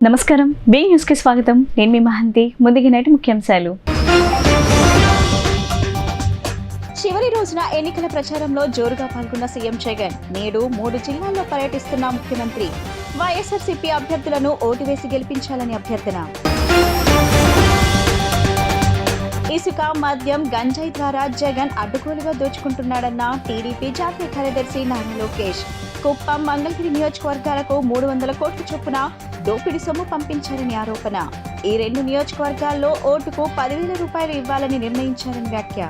నమస్కారం, be news కి స్వాగతం. నేను మీ మహంతి. ముందుగా నేటి ముఖ్యాంశాలు. చివరి రోజున ఎన్నికల ప్రచారంలో జోరుగా పాల్గొన్న సీఎం జగన్ నేడు 3 జిల్లాల్లో పర్యటిస్తున్న ముఖ్యమంత్రి. వైఎస్ఆర్సీపీ అభ్యర్థులను ఓటు వేసి గెలిపించాలని అభ్యర్థన. ఇసుక, మద్యం, గంజాయి ద్వారా జగన్ అడ్డగోలుగా దోచుకుంటున్నాడన్న టీడీపీ జాతీయ కార్యదర్శి నారా లోకేష్. కుప్పం, మంగళగిరి నియోజకవర్గాలకు 300 కోట్ల చొప్పున దోపిడీ సొమ్ము పంపించారని ఆరోపణ. ఈ 2 నియోజకవర్గాల్లో ఓటుకు 10,000 రూపాయలు ఇవ్వాలని నిర్ణయించారని వ్యాఖ్య.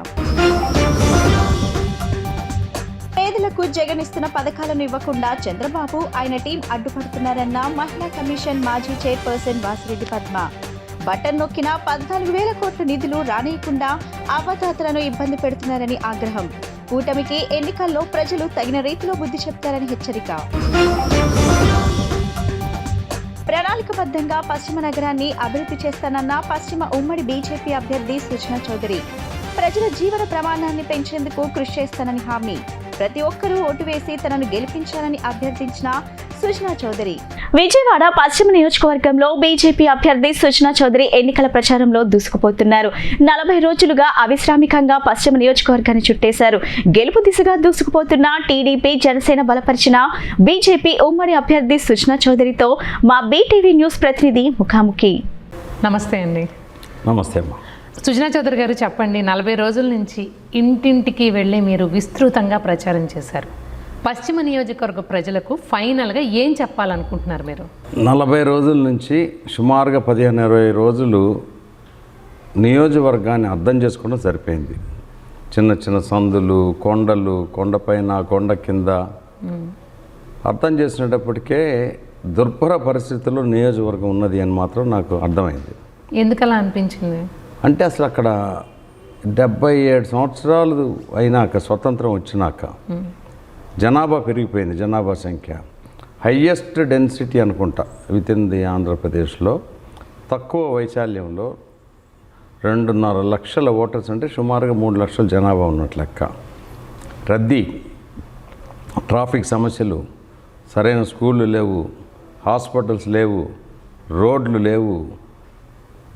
పేదలకు జగన్ ఇస్తున్న పథకాలను ఇవ్వకుండా చంద్రబాబు, ఆయన టీం అడ్డుపడుతున్నారన్న మహిళా కమిషన్ మాజీ చైర్పర్సన్ వాసిరెడ్డి పద్మ. బటన్ నొక్కిన 14,000 కోట్ల నిధులు రానియకుండా అవ్వదాతలను ఇబ్బంది పెడుతున్నారని ఆగ్రహం. కూటమికి ఎన్నికల్లో ప్రజలు తగిన రీతిలో బుద్ధి చెప్తారని హెచ్చరిక. ప్రణాళికబద్ధంగా పశ్చిమ నగరాన్ని అభివృద్ధి చేస్తానన్న పశ్చిమ ఉమ్మడి బీజేపీ అభ్యర్థి సుజనా చౌదరి. ప్రజల జీవన ప్రమాణాన్ని పెంచేందుకు కృషి చేస్తానని హామీ. ప్రతి ఒక్కరూ ఓటు వేసి తనను గెలిపించాలని అభ్యర్థించిన సుజనా చౌదరి. విజయవాడ పశ్చిమ నియోజకవర్గంలో బీజేపీ అభ్యర్థి సుజనా చౌదరి ఎన్నికల ప్రచారంలో దూసుకుపోతున్నారు. 40 రోజులుగా అవిశ్రామికంగా పశ్చిమ నియోజకవర్గాన్ని చుట్టేశారు. గెలుపు దిశగా దూసుకుపోతున్న టీడీపీ, జనసేన బలపరిచిన బీజేపీ ఉమ్మడి అభ్యర్థి సుజనా చౌదరితో మా బీటీవీ న్యూస్ ప్రతినిధి ముఖాముఖి. నమస్తే అండి. నమస్తే అమ్మా. సుజనా చౌదరి గారు, చెప్పండి, 40 రోజుల నుంచి ఇంటింటికి వెళ్ళి మీరు విస్తృతంగా ప్రచారం చేశారు. పశ్చిమ నియోజకవర్గ ప్రజలకు ఫైనల్గా ఏం చెప్పాలనుకుంటున్నారు మీరు? 40 రోజుల నుంచి సుమారుగా 15-20 రోజులు నియోజకవర్గాన్ని అర్థం చేసుకోవడం సరిపోయింది. చిన్న చిన్న సందులు, కొండలు, కొండపైన, కొండ కింద అర్థం చేసినప్పటికే దుర్భర పరిస్థితుల్లో నియోజకవర్గం ఉన్నది అని మాత్రం నాకు అర్థమైంది. ఎందుకలా అనిపించింది అంటే అసలు అక్కడ 77 సంవత్సరాలు అయినాక, స్వతంత్రం వచ్చినాక జనాభా పెరిగిపోయింది. జనాభా సంఖ్య హయ్యెస్ట్ డెన్సిటీ అనుకుంటా విత్ ఇన్ ది ఆంధ్రప్రదేశ్లో. తక్కువ వైశాల్యంలో 2.5 లక్షల ఓటర్స్ అంటే సుమారుగా 3 లక్షల జనాభా ఉన్నట్లు లెక్క. రద్దీ, ట్రాఫిక్ సమస్యలు, సరైన స్కూళ్ళు లేవు, హాస్పిటల్స్ లేవు, రోడ్లు లేవు,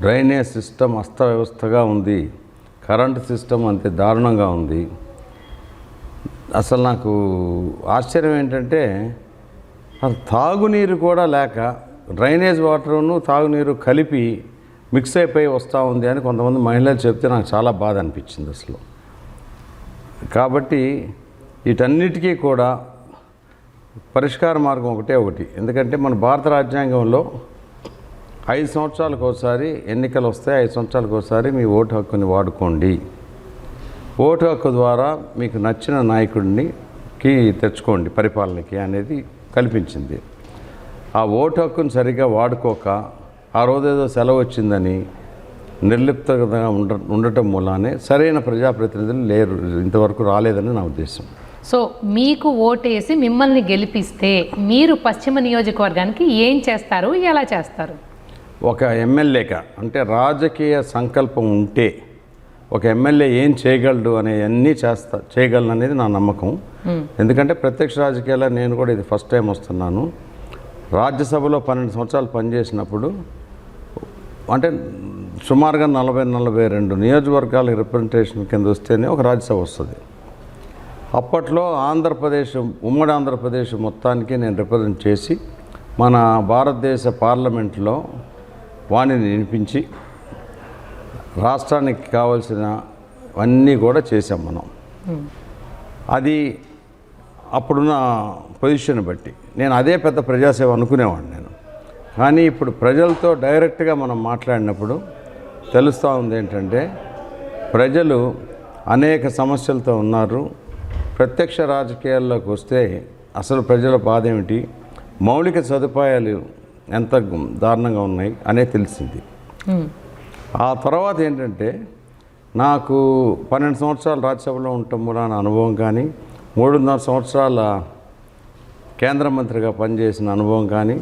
డ్రైనేజ్ సిస్టమ్ అస్తవ్యవస్థగా ఉంది, కరెంటు సిస్టమ్ అంతే దారుణంగా ఉంది. అసలు నాకు ఆశ్చర్యం ఏంటంటే తాగునీరు కూడా లేక, డ్రైనేజ్ వాటరును తాగునీరు కలిపి మిక్స్ అయిపోయి వస్తూ ఉంది అని కొంతమంది మహిళలు చెప్తే నాకు చాలా బాధ అనిపించింది అసలు. కాబట్టి వీటన్నిటికీ కూడా పరిష్కార మార్గం ఒకటి. ఎందుకంటే మన భారత రాజ్యాంగంలో 5 సంవత్సరాలకు ఒకసారి ఎన్నికలు వస్తాయి. 5 సంవత్సరాలకు ఒకసారి మీ ఓటు హక్కుని వాడుకోండి. ఓటు హక్కు ద్వారా మీకు నచ్చిన నాయకుడికి తెచ్చుకోండి పరిపాలనకి అనేది కల్పించింది. ఆ ఓటు హక్కుని సరిగ్గా వాడుకోక, ఆ రోజేదో సెలవు వచ్చిందని నిర్లిప్తంగా ఉండటం మూలానే సరైన ప్రజాప్రతినిధులు లేరు, ఇంతవరకు రాలేదని నా ఉద్దేశం. సో మీకు ఓటేసి మిమ్మల్ని గెలిపిస్తే మీరు పశ్చిమ నియోజకవర్గానికి ఏం చేస్తారు, ఎలా చేస్తారు? ఒక ఎమ్మెల్యేగా అంటే రాజకీయ సంకల్పం ఉంటే ఒక ఎమ్మెల్యే ఏం చేయగలడు అనేవన్నీ చేయగలను అనేది నా నమ్మకం. ఎందుకంటే ప్రత్యక్ష రాజకీయాల్లో నేను కూడా ఇది ఫస్ట్ టైం వస్తున్నాను. రాజ్యసభలో 12 సంవత్సరాలు పనిచేసినప్పుడు అంటే సుమారుగా 40-42 నియోజకవర్గాల రిప్రజెంటేషన్ కింద వస్తేనే ఒక రాజ్యసభ వస్తుంది. అప్పట్లో ఆంధ్రప్రదేశ్, ఉమ్మడి ఆంధ్రప్రదేశ్ మొత్తానికి నేను రిప్రజెంట్ చేసి మన భారతదేశ పార్లమెంట్లో వాణిని వినిపించి రాష్ట్రానికి కావాల్సిన అన్నీ కూడా చేసాం మనం. అది అప్పుడున్న పొజిషన్ బట్టి నేను అదే పెద్ద ప్రజాసేవ అనుకునేవాడిని నేను. కానీ ఇప్పుడు ప్రజలతో డైరెక్ట్గా మనం మాట్లాడినప్పుడు తెలుస్తూ ఉంది ఏంటంటే ప్రజలు అనేక సమస్యలతో ఉన్నారు. ప్రత్యక్ష రాజకీయాల్లోకి వస్తే అసలు ప్రజల బాధ ఏమిటి, మౌలిక సదుపాయాలు ఎంత దారుణంగా ఉన్నాయి అనేది తెలిసింది. ఆ తర్వాత ఏంటంటే నాకు 12 సంవత్సరాలు రాజ్యసభలో ఉండటం మూలాన అనుభవం కానీ, 3.5 సంవత్సరాల కేంద్ర మంత్రిగా పనిచేసిన అనుభవం కానీ,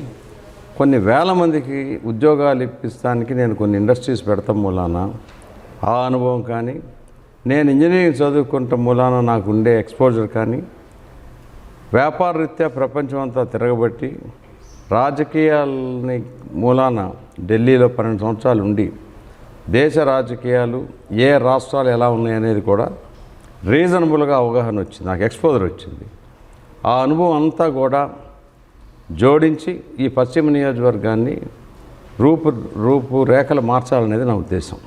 కొన్ని వేల మందికి ఉద్యోగాలు ఇప్పిస్తానికి నేను కొన్ని ఇండస్ట్రీస్ పెడతాం మూలాన ఆ అనుభవం కానీ, నేను ఇంజనీరింగ్ చదువుకుంటాం మూలాన నాకు ఉండే ఎక్స్పోజర్ కానీ, వ్యాపార రీత్యా ప్రపంచం అంతా తిరగబట్టి రాజకీయాలని మూలాన ఢిల్లీలో 12 సంవత్సరాలు ఉండి దేశ రాజకీయాలు ఏ రాష్ట్రాలు ఎలా ఉన్నాయనేది కూడా రీజనబుల్గా అవగాహన వచ్చింది, నాకు ఎక్స్పోజర్ వచ్చింది. ఆ అనుభవం అంతా కూడా జోడించి ఈ పశ్చిమ నియోజకవర్గాన్ని రూపురేఖలు మార్చాలనేది నా ఉద్దేశం.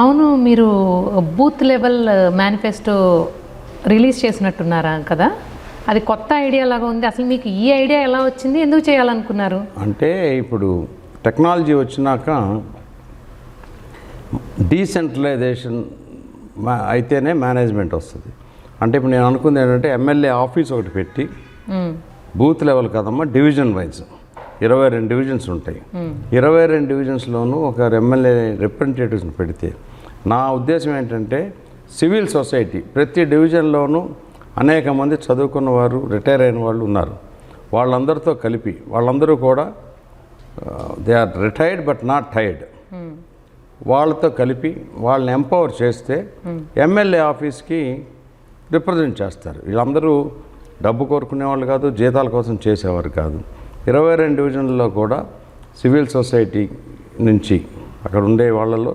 అవును, మీరు బూత్ లెవెల్ మేనిఫెస్టో రిలీజ్ చేసినట్టున్నారా కదా? అది కొత్త ఐడియా లాగా ఉంది. అసలు మీకు ఈ ఐడియా ఎలా వచ్చింది, ఎందుకు చేయాలనుకున్నారు? అంటే ఇప్పుడు టెక్నాలజీ వచ్చినాక డీసెంట్రలైజేషన్ అయితేనే మేనేజ్మెంట్ వస్తుంది. అంటే ఇప్పుడు నేను అనుకుంది ఏంటంటే ఎమ్మెల్యే ఆఫీస్ ఒకటి పెట్టి బూత్ లెవెల్ కదమ్మా, డివిజన్ వైజ్ 22 డివిజన్స్ ఉంటాయి. 22 డివిజన్స్లోనూ ఒక ఎమ్మెల్యే రిప్రజెంటేటివ్స్ని పెడితే నా ఉద్దేశం ఏంటంటే సివిల్ సొసైటీ ప్రతి డివిజన్లోనూ అనేక మంది చదువుకున్న వారు, రిటైర్ అయిన వాళ్ళు ఉన్నారు. వాళ్ళందరితో కలిపి వాళ్ళందరూ కూడా they are retired but not tired. వాళ్ళతో కలిపి వాళ్ళని ఎంపవర్ చేస్తే ఎమ్మెల్యే ఆఫీస్కి రిప్రజెంట్ చేస్తారు. వీళ్ళందరూ డబ్బు కోరుకునే వాళ్ళు కాదు, జీతాల కోసం చేసేవారు కాదు. 22 డివిజన్లలో కూడా సివిల్ సొసైటీ నుంచి అక్కడ ఉండే వాళ్ళలో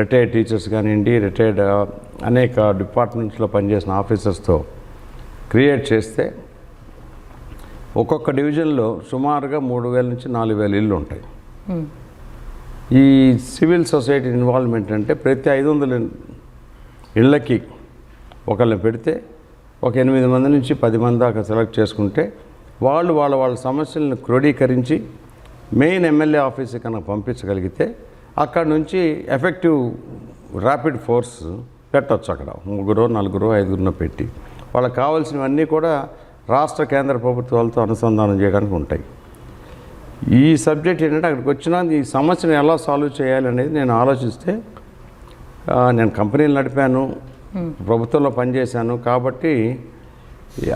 రిటైర్డ్ టీచర్స్ కానివ్వండి, రిటైర్డ్ అనేక డిపార్ట్మెంట్స్లో పనిచేసిన ఆఫీసర్స్తో క్రియేట్ చేస్తే ఒక్కొక్క డివిజన్లో సుమారుగా 3,000 నుంచి 4,000 ఇళ్ళు ఉంటాయి. ఈ సివిల్ సొసైటీ ఇన్వాల్వ్మెంట్ అంటే ప్రతి 500 ఇళ్ళకి ఒకళ్ళని పెడితే ఒక 8 మంది నుంచి 10 మంది దాకా సెలెక్ట్ చేసుకుంటే వాళ్ళు వాళ్ళ సమస్యలను క్రోడీకరించి మెయిన్ ఎమ్మెల్యే ఆఫీస్కి కనుక పంపించగలిగితే అక్కడ నుంచి ఎఫెక్టివ్ ర్యాపిడ్ ఫోర్స్ పెట్టచ్చు. అక్కడ 3, 4, 5 పెట్టి వాళ్ళకి కావాల్సినవన్నీ కూడా రాష్ట్ర కేంద్ర ప్రభుత్వాలతో అనుసంధానం చేయడానికి ఉంటాయి. ఈ సబ్జెక్ట్ ఏంటంటే అక్కడికి వచ్చినా ఈ సమస్యను ఎలా సాల్వ్ చేయాలి అనేది నేను ఆలోచిస్తే, నేను కంపెనీలు నడిపాను, ప్రభుత్వంలో పనిచేశాను కాబట్టి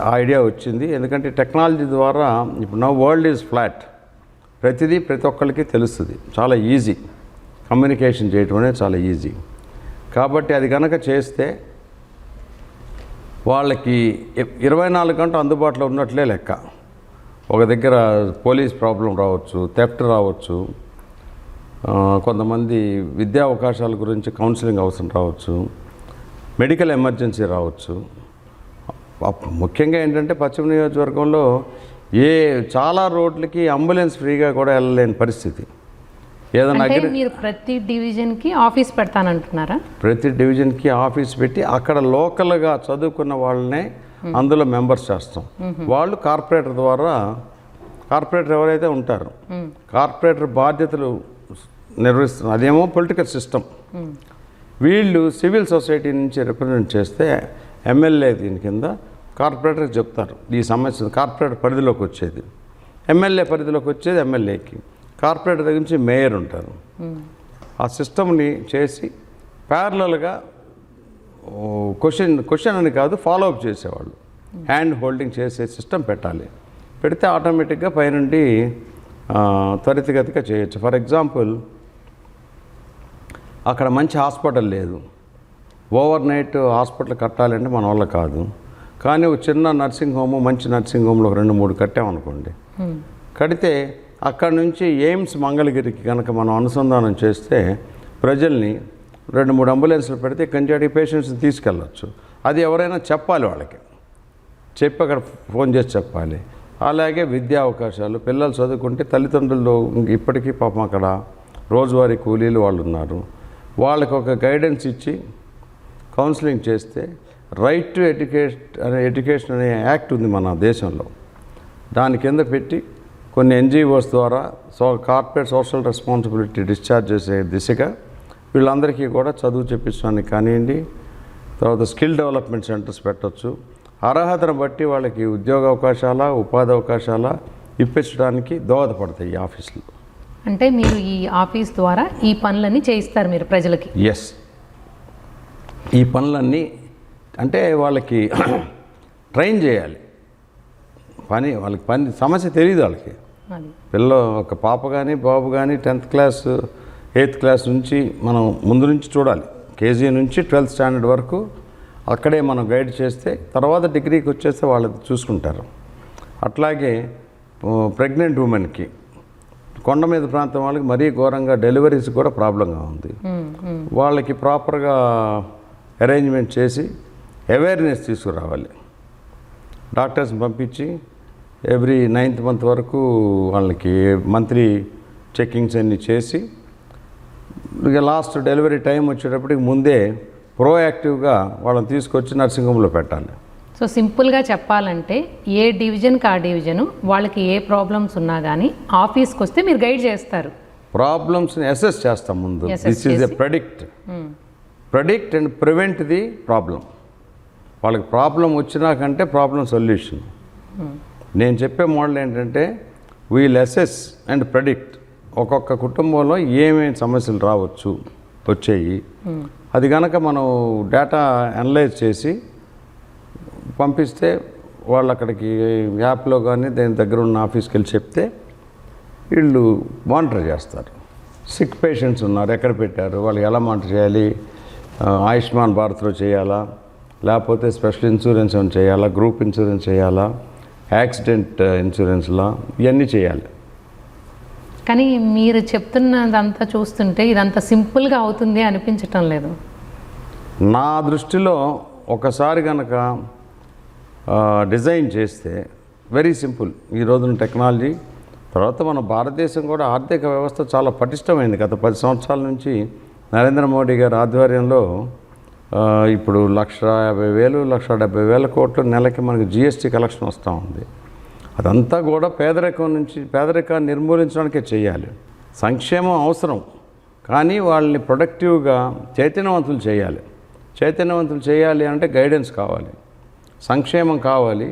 ఆ ఐడియా వచ్చింది. ఎందుకంటే టెక్నాలజీ ద్వారా ఇప్పుడు నా వరల్డ్ ఈజ్ ఫ్లాట్, ప్రతిదీ ప్రతి ఒక్కరికి తెలుస్తుంది, చాలా ఈజీ, కమ్యూనికేషన్ చేయటం అనేది చాలా ఈజీ. కాబట్టి అది కనుక చేస్తే వాళ్ళకి 24 గంటలు అందుబాటులో ఉన్నట్లే లెక్క. ఒక దగ్గర పోలీస్ ప్రాబ్లం రావచ్చు, థెఫ్ట్ రావచ్చు, కొంతమంది విద్యా అవకాశాల గురించి కౌన్సిలింగ్ అవసరం రావచ్చు, మెడికల్ ఎమర్జెన్సీ రావచ్చు. ముఖ్యంగా ఏంటంటే పశ్చిమ నియోజకవర్గంలో చాలా రోడ్లకి అంబులెన్స్ ఫ్రీగా కూడా వెళ్ళలేని పరిస్థితి. ఏదైనా మీరు ప్రతి డివిజన్కి ఆఫీస్ పెడతానంటున్నారా? ప్రతి డివిజన్కి ఆఫీస్ పెట్టి అక్కడ లోకల్గా చదువుకున్న వాళ్ళనే అందులో మెంబర్స్ చేస్తాం. వాళ్ళు కార్పొరేటర్ ద్వారా, కార్పొరేటర్ ఎవరైతే ఉంటారో కార్పొరేటర్ బాధ్యతలు నిర్వహిస్తున్నారు, అదేమో పొలిటికల్ సిస్టమ్. వీళ్ళు సివిల్ సొసైటీ నుంచి రిప్రజెంట్ చేస్తే ఎమ్మెల్యే దీని కింద కార్పొరేటర్కి చెప్తారు ఈ సమస్య. కార్పొరేటర్ పరిధిలోకి వచ్చేది ఎమ్మెల్యే, పరిధిలోకి వచ్చేది ఎమ్మెల్యేకి, కార్పొరేటర్ దగ్గర నుంచి మేయర్ ఉంటారు. ఆ సిస్టమ్ని చేసి ప్యారలల్గా క్వశ్చన్ అని కాదు, ఫాలోఅప్ చేసేవాళ్ళు, హ్యాండ్ హోల్డింగ్ చేసే సిస్టమ్ పెట్టాలి. పెడితే ఆటోమేటిక్గా పైనుండి త్వరితగతిగా చేయొచ్చు. ఫర్ ఎగ్జాంపుల్, అక్కడ మంచి హాస్పిటల్ లేదు, ఓవర్ నైట్ హాస్పిటల్ కట్టాలంటే మన వల్ల కాదు. కానీ ఒక చిన్న నర్సింగ్ హోము, మంచి నర్సింగ్ హోమ్లో 2-3 కట్టామనుకోండి, కడితే అక్కడ నుంచి ఎయిమ్స్ మంగళగిరికి కనుక మనం అనుసంధానం చేస్తే ప్రజల్ని 2-3 అంబులెన్స్లు పెడితే కంటి పేషెంట్స్ని తీసుకెళ్ళచ్చు. అది ఎవరైనా చెప్పాలి, వాళ్ళకి చెప్పి అక్కడ ఫోన్ చేసి చెప్పాలి. అలాగే విద్యా అవకాశాలు, పిల్లలు చదువుకుంటే తల్లిదండ్రులు ఇప్పటికీ పాపం అక్కడ రోజువారీ కూలీలు వాళ్ళు ఉన్నారు, వాళ్ళకి ఒక గైడెన్స్ ఇచ్చి కౌన్సిలింగ్ చేస్తే రైట్ టు ఎడ్యుకేషన్ అనే యాక్ట్ ఉంది మన దేశంలో. దాని కింద పెట్టి కొన్ని ఎన్జిఓస్ ద్వారా కార్పొరేట్ సోషల్ రెస్పాన్సిబిలిటీ డిశ్చార్జ్ చేసే దిశగా వీళ్ళందరికీ కూడా చదువు చెప్పించడానికి కానివ్వండి, తర్వాత స్కిల్ డెవలప్మెంట్ సెంటర్స్ పెట్టవచ్చు. అర్హతను బట్టి వాళ్ళకి ఉద్యోగ అవకాశాల, ఉపాధి అవకాశాల ఇప్పించడానికి దోహదపడతాయి ఈ ఆఫీసులు. అంటే మీరు ఈ ఆఫీస్ ద్వారా ఈ పనులన్నీ చేయిస్తారు మీరు ప్రజలకి? ఎస్, ఈ పనులన్నీ అంటే వాళ్ళకి ట్రైన్ చేయాలి, వాళ్ళకి పని సమస్య తెలియదు వాళ్ళకి. ఒక పాప కానీ బాబు కానీ 10th క్లాస్ 8th క్లాస్ నుంచి మనం ముందు నుంచి చూడాలి, కేజీ నుంచి 12th స్టాండర్డ్ వరకు అక్కడే మనం గైడ్ చేస్తే తర్వాత డిగ్రీకి వచ్చేస్తే వాళ్ళు చూసుకుంటారు. అట్లాగే ప్రెగ్నెంట్ ఉమెన్కి, కొండ మీద ప్రాంతం వాళ్ళకి మరీ ఘోరంగా డెలివరీస్ కూడా ప్రాబ్లంగా ఉంది. వాళ్ళకి ప్రాపర్గా అరేంజ్మెంట్ చేసి అవేర్నెస్ తీసుకురావాలి. డాక్టర్స్ని పంపించి ఎవ్రీ 9th month వరకు వాళ్ళకి మంత్లీ చెకింగ్స్ అన్నీ చేసి ఇక లాస్ట్ డెలివరీ టైం వచ్చేటప్పటికి ముందే ప్రోయాక్టివ్గా వాళ్ళని తీసుకొచ్చి నర్సింగ్ హోమ్లో పెట్టాలి. సో సింపుల్గా చెప్పాలంటే ఏ డివిజన్కి ఆ డివిజను వాళ్ళకి ఏ ప్రాబ్లమ్స్ ఉన్నా కానీ ఆఫీస్కి వస్తే మీరు గైడ్ చేస్తారు. ప్రాబ్లమ్స్ని అసెస్ చేస్తాం ముందు. This is a predict and prevent the problem. వాళ్ళకి ప్రాబ్లం వచ్చినాకంటే ప్రాబ్లం సొల్యూషన్. నేను చెప్పే మోడల్ ఏంటంటే వీల్ అసెస్ అండ్ ప్రెడిక్ట్. ఒక్కొక్క కుటుంబంలో ఏమేమి సమస్యలు రావచ్చు వచ్చాయి, అది కనుక మనం డేటా అనలైజ్ చేసి పంపిస్తే వాళ్ళు అక్కడికి యాప్లో కానీ దాని దగ్గర ఉన్న ఆఫీస్కి వెళ్ళి చెప్తే వీళ్ళు మానిటర్ చేస్తారు. సిక్ పేషెంట్స్ ఉన్నారు, ఎక్కడ పెట్టారు, వాళ్ళు ఎలా మానిటర్ చేయాలి, ఆయుష్మాన్ భారత్లో చేయాలా, లేకపోతే స్పెషల్ ఇన్సూరెన్స్ ఏమైనా చేయాలా, గ్రూప్ ఇన్సూరెన్స్ చేయాలా, యాక్సిడెంట్ ఇన్సూరెన్స్లా, ఇవన్నీ చేయాలి. కానీ మీరు చెప్తున్నదంతా చూస్తుంటే ఇదంతా సింపుల్గా అవుతుంది అనిపించటం లేదు. నా దృష్టిలో ఒకసారి కనుక డిజైన్ చేస్తే వెరీ సింపుల్. ఈ రోజున టెక్నాలజీ తర్వాత మన భారతదేశం కూడా ఆర్థిక వ్యవస్థ చాలా పటిష్టమైంది. గత 10 సంవత్సరాల నుంచి నరేంద్ర మోడీ గారి ఆధ్వర్యంలో ఇప్పుడు 1,50,000 1,70,000 కోట్లు నెలకి మనకి జిఎస్టీ కలెక్షన్ వస్తూ ఉంది. అదంతా కూడా పేదరికాన్ని నిర్మూలించడానికే చేయాలి. సంక్షేమం అవసరం, కానీ వాళ్ళని ప్రొడక్టివ్గా చైతన్యవంతులు చేయాలి. చైతన్యవంతులు చేయాలి అంటే గైడెన్స్ కావాలి, సంక్షేమం కావాలి.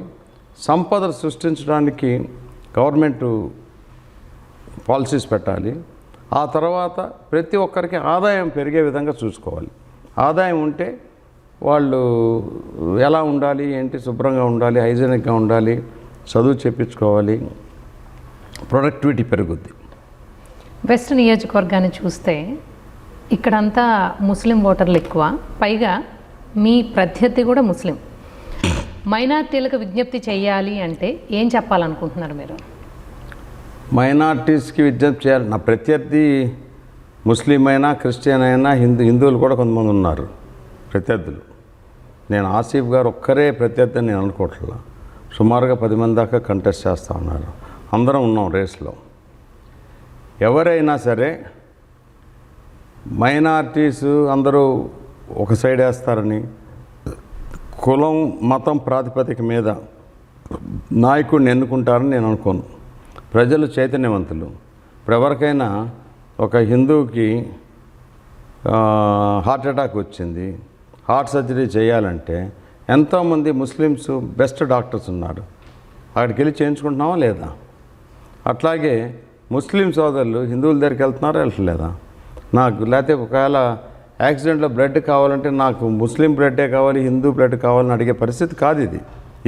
సంపద సృష్టించడానికి గవర్నమెంట్ పాలసీస్ పెట్టాలి. ఆ తర్వాత ప్రతి ఒక్కరికి ఆదాయం పెరిగే విధంగా చూసుకోవాలి. ఆదాయం ఉంటే వాళ్ళు ఎలా ఉండాలి, ఏంటి, శుభ్రంగా ఉండాలి, హైజీనిక్గా ఉండాలి, చదువు చెప్పించుకోవాలి, ప్రొడక్టివిటీ పెరుగుద్ది. వెస్ట్ నియోజకవర్గాన్ని చూస్తే ఇక్కడంతా ముస్లిం ఓటర్లు ఎక్కువ, పైగా మీ ప్రత్యర్థి కూడా ముస్లిం. మైనార్టీలకు విజ్ఞప్తి చేయాలి అంటే ఏం చెప్పాలనుకుంటున్నారు మీరు? మైనార్టీస్కి విజ్ఞప్తి చేయాలి. నా ప్రత్యర్థి ముస్లిం అయినా, క్రిస్టియన్ అయినా, హిందువులు కూడా కొంతమంది ఉన్నారు ప్రత్యర్థులు. నేను ఆసిఫ్ గారు ఒక్కరే ప్రత్యర్థి నేను అనుకోవట్లా. సుమారుగా 10 మంది దాకా కంటెస్ట్ చేస్తూ ఉన్నారు. అందరం ఉన్నాం రేస్లో. ఎవరైనా సరే మైనార్టీస్ అందరూ ఒక సైడ్ వేస్తారని, కులం మతం ప్రాతిపదిక మీద నాయకుడిని ఎన్నుకుంటారని నేను అనుకోను. ప్రజలు చైతన్యవంతులు. ఇప్పుడు ఎవరికైనా ఒక హిందువుకి హార్ట్ అటాక్ వచ్చింది, హార్ట్ సర్జరీ చేయాలంటే ఎంతోమంది ముస్లిమ్స్ బెస్ట్ డాక్టర్స్ ఉన్నారు, అక్కడికి వెళ్ళి చేయించుకుంటున్నామా లేదా? అట్లాగే ముస్లిం సోదరులు హిందువుల దగ్గరికి వెళ్తున్నారా వెళ్ళట్లేదా? నాకు లేకపోతే ఒకవేళ యాక్సిడెంట్లో బ్లడ్ కావాలంటే నాకు ముస్లిం బ్లడ్డే కావాలి, హిందూ బ్లడ్ కావాలని అడిగే పరిస్థితి కాదు ఇది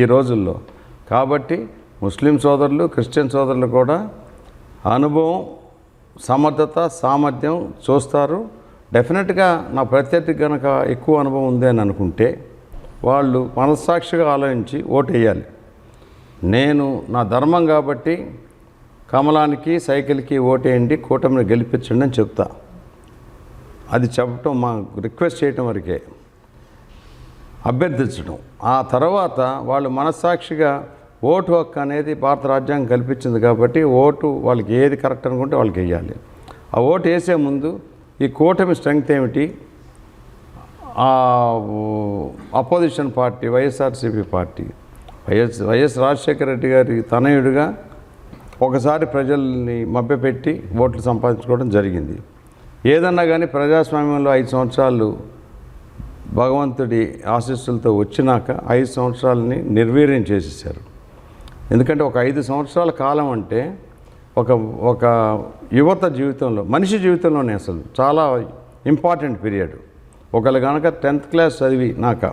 ఈ రోజుల్లో. కాబట్టి ముస్లిం సోదరులు, క్రిస్టియన్ సోదరులు కూడా అనుభవం, సమర్థత, సామర్థ్యం చూస్తారు. డెఫినెట్గా నా ప్రత్యర్థి కనుక ఎక్కువ అనుభవం ఉంది అని అనుకుంటే వాళ్ళు మనస్సాక్షిగా ఆలోచించి ఓటు వేయాలి. నేను నా ధర్మం కాబట్టి కమలానికి, సైకిల్కి ఓటేయండి, కూటమిని గెలిపించండి అని చెప్తా. అది చెప్పటం, మా రిక్వెస్ట్ చేయటం వరకే, అభ్యర్థించడం. ఆ తర్వాత వాళ్ళు మనస్సాక్షిగా ఓటు హక్కు అనేది భారత రాజ్యాంగం కల్పించింది కాబట్టి ఓటు వాళ్ళకి ఏది కరెక్ట్ అనుకుంటే వాళ్ళకి వేయాలి. ఆ ఓటు వేసే ముందు ఈ కూటమి స్ట్రెంగ్త్ ఏమిటి, opposition party YSRCP party, YS Rajasekhara Reddy గారి తనయుడిగా ఒకసారి ప్రజల్ని మభ్యపెట్టి ఓట్లు సంపాదించుకోవడం జరిగింది. ఏదన్నా కానీ ప్రజాస్వామ్యంలో 5 సంవత్సరాలు భగవంతుడి ఆశీస్సులతో వచ్చినాక 5 సంవత్సరాలని నిర్వీర్యం చేసేసారు. ఎందుకంటే ఒక 5 సంవత్సరాల కాలం అంటే ఒక యువత జీవితంలో, మనిషి జీవితంలోనే అసలు చాలా ఇంపార్టెంట్ పీరియడ్. ఒకళ్ళు కనుక 10th క్లాస్ చదివినాక,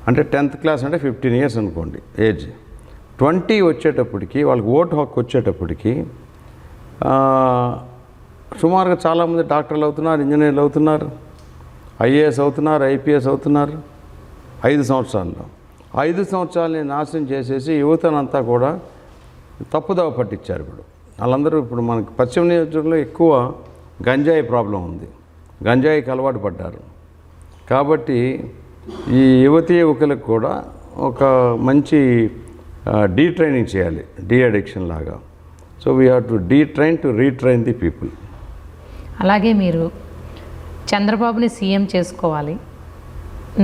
అంటే 10th క్లాస్ అంటే 15 years అనుకోండి ఏజ్, 20 వచ్చేటప్పటికి వాళ్ళకి ఓటు హక్కు వచ్చేటప్పటికి సుమారుగా చాలామంది డాక్టర్లు అవుతున్నారు, ఇంజనీర్లు అవుతున్నారు, ఐఏఎస్ అవుతున్నారు, ఐపీఎస్ అవుతున్నారు 5 సంవత్సరాల్లో. 5 సంవత్సరాలని నాశనం చేసేసి యువతనంతా కూడా తప్పుదోవ పట్టించారు. ఇప్పుడు వాళ్ళందరూ ఇప్పుడు మనకి పశ్చిమ నియోజకవర్గంలో ఎక్కువ గంజాయి ప్రాబ్లం ఉంది, గంజాయికి అలవాటు పడ్డారు. కాబట్టి ఈ యువతీ యువకులకు కూడా ఒక మంచి డీట్రైనింగ్ చేయాలి, డీ అడిక్షన్ లాగా. So we have to detrain to retrain the people. అలాగే మీరు చంద్రబాబుని సీఎం చేసుకోవాలి,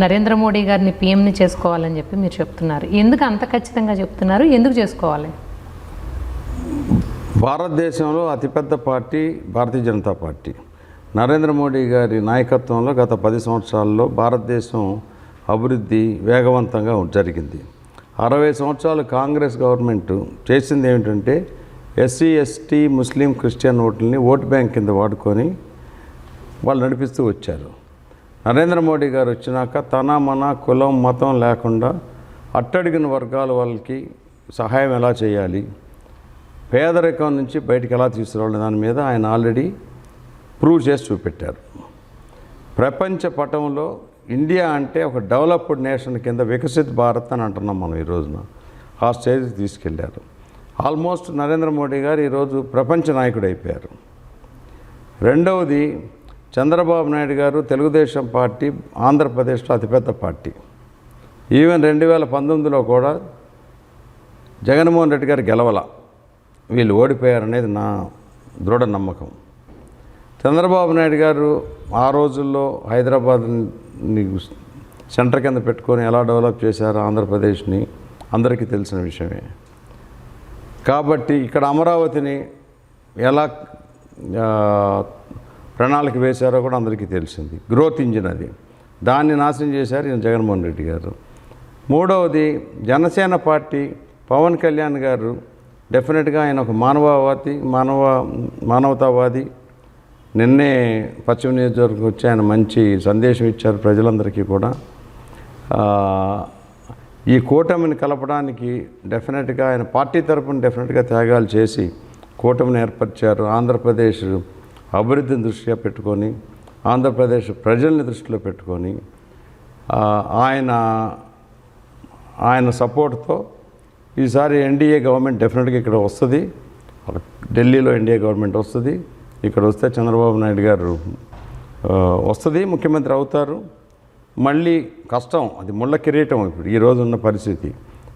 నరేంద్ర మోడీ గారిని పీఎంని చేసుకోవాలని చెప్పి మీరు చెప్తున్నారు. ఎందుకు అంత ఖచ్చితంగా చెప్తున్నారు? ఎందుకు చేసుకోవాలి? భారతదేశంలో అతిపెద్ద పార్టీ భారతీయ జనతా పార్టీ. నరేంద్ర మోడీ గారి నాయకత్వంలో గత 10 సంవత్సరాల్లో భారతదేశం అభివృద్ధి వేగవంతంగా జరిగింది. 60 సంవత్సరాలు కాంగ్రెస్ గవర్నమెంట్ చేసింది ఏమిటంటే ఎస్సీ, ఎస్టీ, ముస్లిం, క్రిస్టియన్ ఓట్లని ఓట్ బ్యాంక్ కింద వాడుకొని వాళ్ళు నడిపిస్తూ వచ్చారు. నరేంద్ర మోడీ గారు వచ్చినాక తన మన కులం మతం లేకుండా అట్టడిగిన వర్గాల వాళ్ళకి సహాయం ఎలా చేయాలి, పేదరికం నుంచి బయటికి ఎలా తీసుకురావాలి, దాని మీద ఆయన ఆల్రెడీ ప్రూవ్ చేసి చూపెట్టారు. ప్రపంచ పటంలో ఇండియా అంటే ఒక డెవలప్డ్ నేషన్ కింద వికసిత్ భారత్ అని అంటున్నాం మనం. ఈ రోజున ఆ స్టేజ్కి తీసుకెళ్లారు. ఆల్మోస్ట్ నరేంద్ర మోడీ గారు ఈరోజు ప్రపంచ నాయకుడు అయిపోయారు. రెండవది, చంద్రబాబు నాయుడు గారు తెలుగుదేశం పార్టీ ఆంధ్రప్రదేశ్లో అతిపెద్ద పార్టీ. ఈవెన్ 2019లో కూడా జగన్మోహన్ రెడ్డి గారు గెలవల, వీళ్ళు ఓడిపోయారనేది నా దృఢ నమ్మకం. చంద్రబాబు నాయుడు గారు ఆ రోజుల్లో హైదరాబాద్ని సెంటర్ కింద పెట్టుకొని ఎలా డెవలప్ చేశారో ఆంధ్రప్రదేశ్ని అందరికీ తెలిసిన విషయమే. కాబట్టి ఇక్కడ అమరావతిని ఎలా ప్రణాళిక వేశారో కూడా అందరికీ తెలిసింది. గ్రోత్ ఇంజిన్ అది, దాన్ని నాశనం చేశారు ఈయన జగన్మోహన్ రెడ్డి గారు. మూడవది, జనసేన పార్టీ పవన్ కళ్యాణ్ గారు డెఫినెట్గా ఆయన ఒక మానవతావాది. నిన్నే పశ్చిమ నియోజకవర్గం వచ్చి ఆయన మంచి సందేశం ఇచ్చారు ప్రజలందరికీ కూడా. ఈ కూటమిని కలపడానికి డెఫినెట్గా ఆయన పార్టీ తరపున డెఫినెట్గా త్యాగాలు చేసి కూటమిని ఏర్పరిచారు. ఆంధ్రప్రదేశ్ అభివృద్ధిని దృష్టిగా పెట్టుకొని, ఆంధ్రప్రదేశ్ ప్రజల్ని దృష్టిలో పెట్టుకొని ఆయన సపోర్ట్తో ఈసారి ఎన్డీఏ గవర్నమెంట్ డెఫినెట్గా ఇక్కడ వస్తుంది. ఢిల్లీలో ఎన్డీఏ గవర్నమెంట్ వస్తుంది. ఇక్కడ వస్తే చంద్రబాబు నాయుడు గారు వస్తుంది, ముఖ్యమంత్రి అవుతారు. మళ్ళీ కష్టం, అది ముళ్ళ కిరీటం ఇప్పుడు ఈ రోజు ఉన్న పరిస్థితి.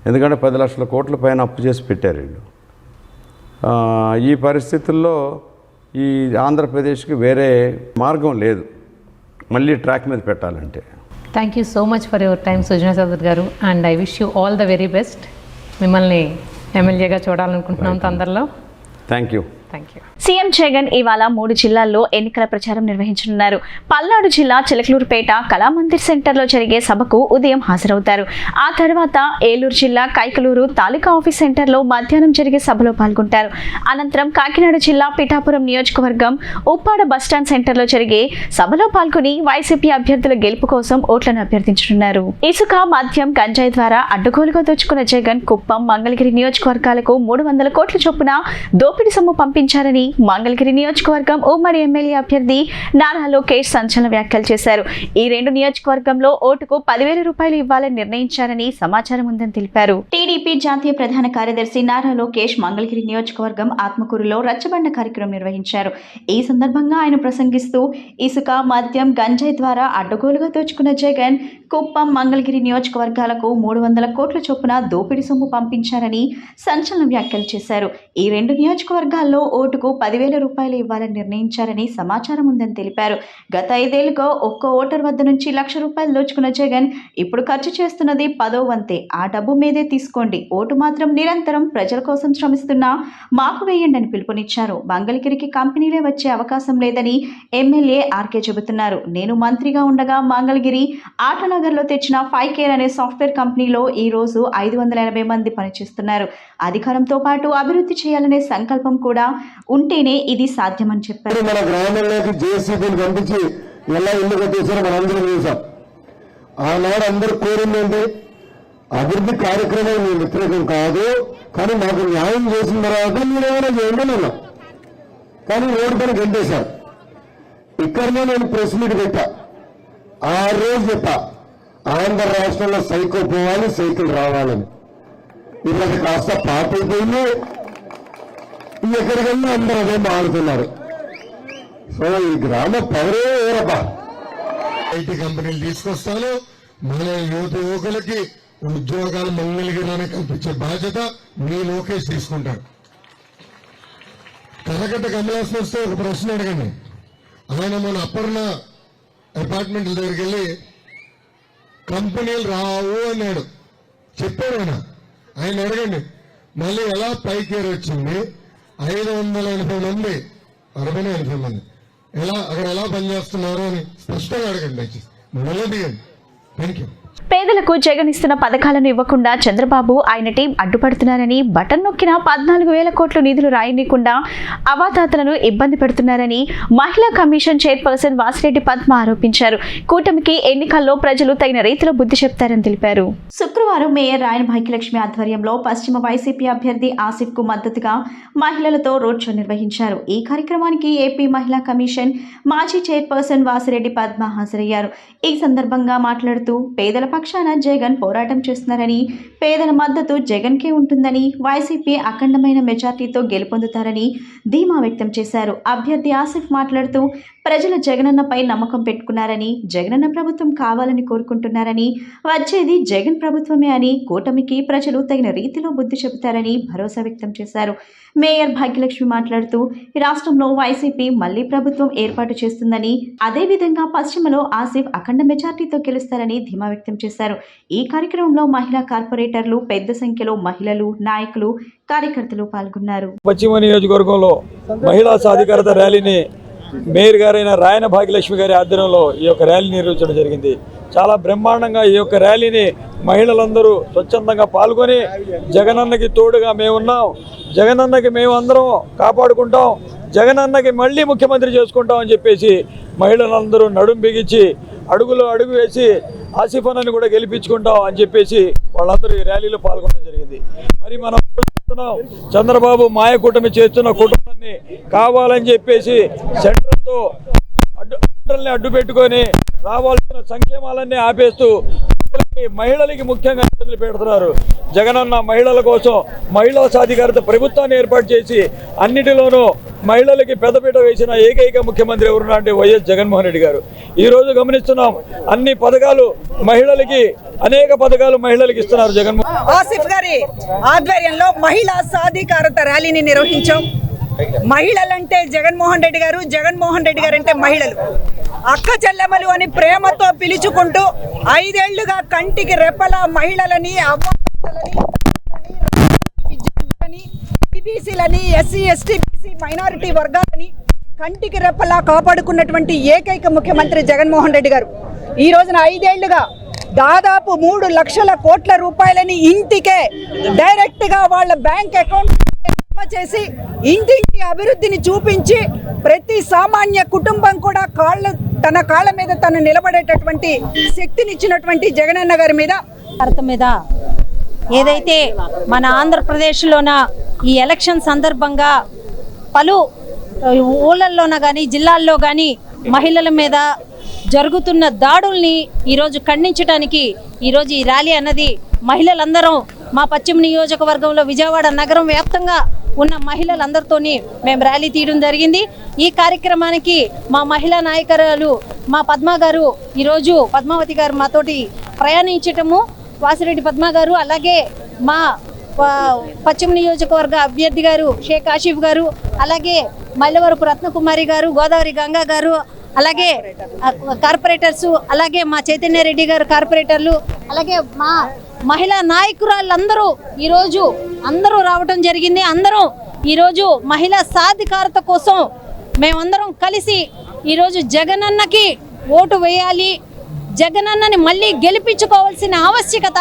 ఎందుకంటే 10 లక్షల కోట్ల పైన అప్పు చేసి పెట్టారు వీళ్ళు. ఈ పరిస్థితుల్లో ఈ ఆంధ్రప్రదేశ్కి వేరే మార్గం లేదు మళ్ళీ ట్రాక్ మీద పెట్టాలంటే. Thank you so much for your time Sujana Chowdary గారు, and I wish you all the very best. మిమ్మల్ని ఎమ్మెల్యేగా చూడాలనుకుంటున్నాం తొందరలో. Thank you. Thank you. CM Jagan ఇవాళ 3 జిల్లాల్లో ఎన్నికల ప్రచారం నిర్వహించనున్నారు. పల్నాడు జిల్లా చిలకలూరుపేట కళామందిర్ సెంటర్లో జరిగే సభకు ఉదయం హాజరవుతారు. ఆ తర్వాత ఏలూరు జిల్లా కైకలూరు తాలూకా ఆఫీస్ సెంటర్లో మధ్యాహ్నం జరిగే సభలో పాల్గొంటారు. అనంతరం కాకినాడ జిల్లా పిఠాపురం నియోజకవర్గం ఉప్పాడ బస్టాండ్ సెంటర్లో జరిగే సభలో పాల్గొని వైసీపీ అభ్యర్థుల గెలుపు కోసం ఓట్లను అభ్యర్థించనున్నారు. ఇసుక, మద్యం, గంజాయి ద్వారా అడ్డగోలుగా దోచుకున్న జగన్ కుప్పం, మంగళగిరి నియోజకవర్గాలకు 300 కోట్ల చొప్పున దోపిడీ సొమ్ము పంపించారని మంగళగిరి నియోజకవర్గం ఉమ్మడి ఎమ్మెల్యే అభ్యర్థి నారా లోకేష్ సంచలన వ్యాఖ్యలు చేశారు. ఈ 2 నియోజకవర్గంలో ఓటుకు 10,000 రూపాయలు ఇవ్వాలని నిర్ణయించారని సమాచారం ఉందని తెలిపారు. టీడీపీ జాతీయ ప్రధాన కార్యదర్శి నారా లోకేష్ మంగళగిరి నియోజకవర్గం ఆత్మకూరులో రచ్చబండ కార్యక్రమం నిర్వహించారు. ఈ సందర్భంగా ఆయన ప్రసంగిస్తూ ఇసుక, మద్యం, గంజాయి ద్వారా అడ్డగోలుగా దోచుకున్న జగన్ కుప్పం, మంగళగిరి నియోజకవర్గాలకు 300 కోట్ల చొప్పున దోపిడీ సొమ్ము పంపించారని సంచలన వ్యాఖ్యలు చేశారు. ఈ 2 నియోజకవర్గాల్లో ఓటుకు 10,000 రూపాయలు ఇవ్వాలని నిర్ణయించారని సమాచారం ఉందని తెలిపారు. గత 5 ఏళ్లుగా ఒక్క ఓటర్ వద్ద నుంచి 1,00,000 రూపాయలు దోచుకున్న జగన్ ఇప్పుడు ఖర్చు చేస్తున్నది 10వ వంతే. ఆ డబ్బు మీదే తీసుకోండి, ఓటు మాత్రం నిరంతరం ప్రజల కోసం శ్రమిస్తున్నా మాకు వేయండి అని పిలుపునిచ్చారు. మంగళగిరికి కంపెనీలే వచ్చే అవకాశం లేదని ఎమ్మెల్యే ఆర్కే చెబుతున్నారు. నేను మంత్రిగా ఉండగా మంగళగిరి ఆటనగర్లో తెచ్చిన 5Care అనే సాఫ్ట్వేర్ కంపెనీలో ఈ రోజు 580 మంది పనిచేస్తున్నారు. అధికారంతో పాటు అభివృద్ధి చేయాలనే సంకల్పం కూడా ఉంటేనే ఇది సాధ్యమని చెప్పారు. మన గ్రామంలోకి జేసీబీని పంపించి ఎలా ఇల్లు కట్టేసారో మనందరం చూసాం. ఆనాడు అందరూ కోరిందంటే అభివృద్ధి కార్యక్రమం మీ వ్యతిరేకం కాదు, కానీ మాకు న్యాయం చేసిన తర్వాత మీరేమైనా చేయండి అన్నాం. కానీ రోడ్డు పని గంటేశారు. ఇక్కడనే నేను ప్రెస్ మీట్ పెట్టా. ఆ రోజు చెప్పా, ఆంధ్ర రాష్ట్రంలో సైకిల్ పోవాలి, సైకిల్ రావాలని. ఇప్పుడు అది కాస్త పాత అయిపోయింది. ఎక్కడికన్నా అందరూ అదే మారుతున్నారు. సో ఈ గ్రామ పవరే వేరబ్బా. ఐటీ కంపెనీలు తీసుకొస్తాను, మన యువకులకి ఉద్యోగాలు మంగళగిరిలోనే కల్పించే బాధ్యత మీ లోకేష్ తీసుకుంటారు. కలకట్ట కమలాసన్ వస్తే ఒక ప్రశ్న అడగండి. ఆయన మన అపర్ణ అపార్ట్మెంట్ల దగ్గరికి వెళ్ళి కంపెనీలు రావు అన్నాడు, చెప్పాడు ఆయన అడగండి. మళ్ళీ ఎలా పైకి వచ్చింది? 580 మంది, 80 మంది అక్కడ ఎలా పనిచేస్తున్నారు అని స్పష్టంగా అడగండి దయచేసి. మొదలదిగండి. Thank you. పేదలకు జగన్ ఇస్తున్న పథకాలను ఇవ్వకుండా చంద్రబాబు ఆయన టీం అడ్డుపడుతున్నారని, బటన్ నొక్కిన 14,000 కోట్ల నిధులు రాయనీయకుండా అవాతాతలను ఇబ్బంది పెడుతున్నారని మహిళా కమిషన్ చైర్పర్సన్ వాసిరెడ్డి పద్మ ఆరోపించారు. కూటమికి ఎన్నికల్లో ప్రజలు తగిన రీతిలో బుద్ధి చెప్తారని తెలిపారు. శుక్రవారం మేయర్ రాయన భాగ్యలక్ష్మి ఆధ్వర్యంలో పశ్చిమ వైసీపీ అభ్యర్థి ఆసిఫ్ కు మద్దతుగా మహిళలతో రోడ్ షో నిర్వహించారు. ఈ కార్యక్రమానికి ఏపీ మహిళా కమిషన్ మాజీ చైర్పర్సన్ వాసిరెడ్డి పద్మ హాజరయ్యారు. ఈ సందర్భంగా మాట్లాడుతూ పేదల పక్షాన జగన్ పోరాటం చేస్తున్నారని, పేదల మద్దతు జగన్కే ఉంటుందని, వైసీపీ అఖండమైన మెజార్టీతో గెలుపొందుతారని ధీమా వ్యక్తం చేశారు. అభ్యర్థి ఆసిఫ్ మాట్లాడుతూ ప్రజలు జగనన్నపై నమ్మకం పెట్టుకున్నారని, జగనన్న ప్రభుత్వం కావాలని కోరుకుంటున్నారని, వచ్చేది జగన్ ప్రభుత్వమే అని, కూటమికి ప్రజలు తగిన రీతిలో బుద్ధి చెబుతారని భరోసా వ్యక్తం చేశారు. మేయర్ భాగ్యలక్ష్మి మాట్లాడుతూ రాష్ట్రంలో వైసీపీ మళ్లీ ప్రభుత్వం ఏర్పాటు చేస్తుందని, అదేవిధంగా పశ్చిమలో ఆసిఫ్ అఖండ మెజార్టీతో గెలుస్తారని ధీమా వ్యక్తం చేశారు. ఈ కార్యక్రమంలో మహిళా కార్పొరేటర్లు, పెద్ద సంఖ్యలో మహిళలు, నాయకులు, కార్యకర్తలు పాల్గొన్నారు. పశ్చిమ నియోజకవర్గంలో మహిళా సాధికారత ర్యాలీని మేయర్ గారైన రాయన భాగ్యలక్ష్మి గారి ఆధ్వర్యంలో ఈ యొక్క ర్యాలీ నిర్వహించడం జరిగింది. చాలా బ్రహ్మాండంగా ఈ యొక్క ర్యాలీని మహిళలందరూ స్వచ్ఛందంగా పాల్గొని జగనన్నకి తోడుగా మేమున్నాం, జగనన్నకి మేము అందరం కాపాడుకుంటాం, జగనన్నకి మళ్ళీ ముఖ్యమంత్రి చేసుకుంటాం అని చెప్పేసి మహిళలందరూ నడుం బిగించి అడుగు వేసి ఆసిఫ్ అన్నని కూడా గెలిపించుకుంటాం అని చెప్పేసి వాళ్ళందరూ ఈ ర్యాలీలో పాల్గొనడం జరిగింది. మరి మనం చంద్రబాబు మాయ కూటమి చేస్తున్న కుటుంబాన్ని కావాలని చెప్పేసి సెంట్రల్తో అడ్డు పెట్టుకొని రావాల్సిన సంక్షేమాలన్నీ ఆపేస్తూ మహిళలకి ముఖ్యంగా ఇబ్బందులు పెడుతున్నారు. జగనన్న మహిళల కోసం మహిళా సాధికారత ప్రభుత్వాన్ని ఏర్పాటు చేసి అన్నిటిలోనూ మహిళలకి పెద్దపీట వేసిన ఏకైక ముఖ్యమంత్రి ఎవరున్నా అంటే వైఎస్ జగన్మోహన్ రెడ్డి గారు. ఈరోజు గమనిస్తున్నాం, అన్ని పథకాలు మహిళలకి, అనేక పథకాలు మహిళలకి ఇస్తున్నారు జగన్మోహన్. ఆసిఫ్ గారి ఆధ్వర్యంలో మహిళా సాధికారత ర్యాలీని నిర్వహించాం. మహిళలంటే జగన్మోహన్ రెడ్డి గారు, జగన్మోహన్ రెడ్డి గారు అంటే మహిళలు, అక్క చెల్లెమ్మలు అని ప్రేమతో పిలుచుకుంటూ 5 ఏళ్లుగా కంటికి రెప్పల మహిళలని, అవ్వాలని, బీసీలని, ఎస్సీ ఎస్టీ బీసీ మైనారిటీ వర్గాలని కంటికి రెప్పలా కాపాడుకున్నటువంటి ఏకైక ముఖ్యమంత్రి జగన్మోహన్ రెడ్డి గారు ఈ రోజున 5 ఏళ్లుగా దాదాపు 3 లక్షల కోట్ల రూపాయలని ఇంటికే డైరెక్ట్గా వాళ్ళ బ్యాంక్ అకౌంట్ జమ చేసి ఇంటింటి అభివృద్ధిని చూపించి ప్రతి సామాన్య కుటుంబం కూడా తన కాళ్ళ మీద తను నిలబడేటటువంటి శక్తినిచ్చినటువంటి జగనన్న గారి మీద ఏదైతే మన ఆంధ్రప్రదేశ్లోన ఈ ఎలక్షన్ సందర్భంగా పలు ఊళ్ళల్లోన కానీ జిల్లాల్లో కానీ మహిళల మీద జరుగుతున్న దాడుల్ని ఈరోజు ఖండించడానికి ఈరోజు ఈ ర్యాలీ అన్నది మహిళలందరం మా పశ్చిమ నియోజకవర్గంలో విజయవాడ నగరం వ్యాప్తంగా ఉన్న మహిళలందరితోని మేము ర్యాలీ తీయడం జరిగింది. ఈ కార్యక్రమానికి మా మహిళా నాయకురాలు మా పద్మ గారు, ఈరోజు పద్మావతి గారు మాతోటి ప్రయాణించటము, వాసిరెడ్డి పద్మ గారు, అలాగే మా పశ్చిమ నియోజకవర్గ అభ్యర్థి గారు షేక్ ఆసిఫ్ గారు, అలాగే మైలవరపు రత్నకుమారి గారు, గోదావరి గంగా గారు, అలాగే కార్పొరేటర్స్, అలాగే మా చైతన్య రెడ్డి గారు కార్పొరేటర్లు, అలాగే మా మహిళా నాయకురాళ్ళందరూ ఈరోజు అందరూ రావటం జరిగింది. అందరూ ఈరోజు మహిళా సాధికారత కోసం మేమందరం కలిసి ఈరోజు జగనన్నకి ఓటు వేయాలి, జగనన్నని మళ్ళీ గెలిపించుకోవాల్సిన ఆవశ్యకత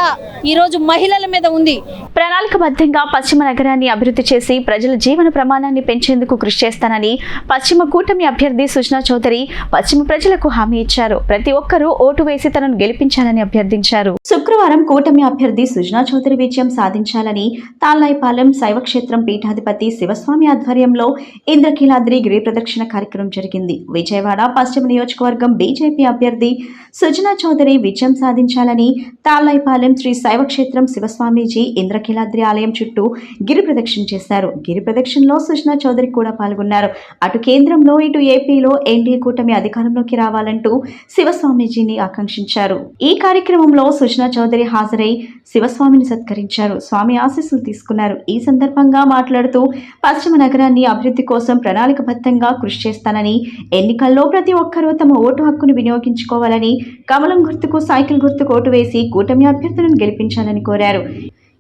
ఈరోజు మహిళల మీద ఉంది. ప్రణాళికబద్ధంగా పశ్చిమ నగరాన్ని అభివృద్ధి చేసి ప్రజల జీవన ప్రమాణాన్ని పెంచేందుకు కృషి చేస్తానని పశ్చిమ కూటమి అభ్యర్థి సుజనా చౌదరి పశ్చిమ ప్రజలకు హామీ ఇచ్చారు. ప్రతి ఒక్కరూ ఓటు వేసి తనను గెలిపించాలని అభ్యర్థించారు. శుక్రవారం కూటమి అభ్యర్థి సుజనా చౌదరి విజయం సాధించాలని తాళ్లాయిపాలెం శైవక్షేత్రం పీఠాధిపతి శివస్వామి ఆధ్వర్యంలో ఇంద్రకీలాద్రి గిరి ప్రదక్షిణ కార్యక్రమం జరిగింది. విజయవాడ పశ్చిమ నియోజకవర్గం బీజేపీ అభ్యర్థి సుజనా చౌదరి విజయం సాధించాలని తాళ్లాయిపాలెం శ్రీ శైవక్షేత్రం శివస్వామీజీ ఇంద్రకీలాద్రి ఆలయం చుట్టూ గిరి ప్రదక్షిణ చేశారు. గిరి ప్రదక్షిణలో సుష్మా చౌదరి కూడా పాల్గొన్నారు. అటు కేంద్రంలో ఇటు ఏపీలో ఎన్డీఏ కూటమి అధికారంలోకి రావాలంటూ శివస్వామీజీని ఆకాంక్షించారు. ఈ కార్యక్రమంలో సుష్మా చౌదరి హాజరై శివస్వామిని సత్కరించారు. స్వామి ఆశీస్సులు తీసుకున్నారు. ఈ సందర్భంగా మాట్లాడుతూ పశ్చిమ నగరాన్ని అభివృద్ధి కోసం ప్రణాళికబద్ధంగా కృషి చేస్తానని, ఎన్నికల్లో ప్రతి ఒక్కరూ తమ ఓటు హక్కును వినియోగించుకోవాలని, కమలం గుర్తుకు సైకిల్ గుర్తుకు ఓటు వేసి కూటమి అభ్యర్థులను గెలిపించాలని కోరారు.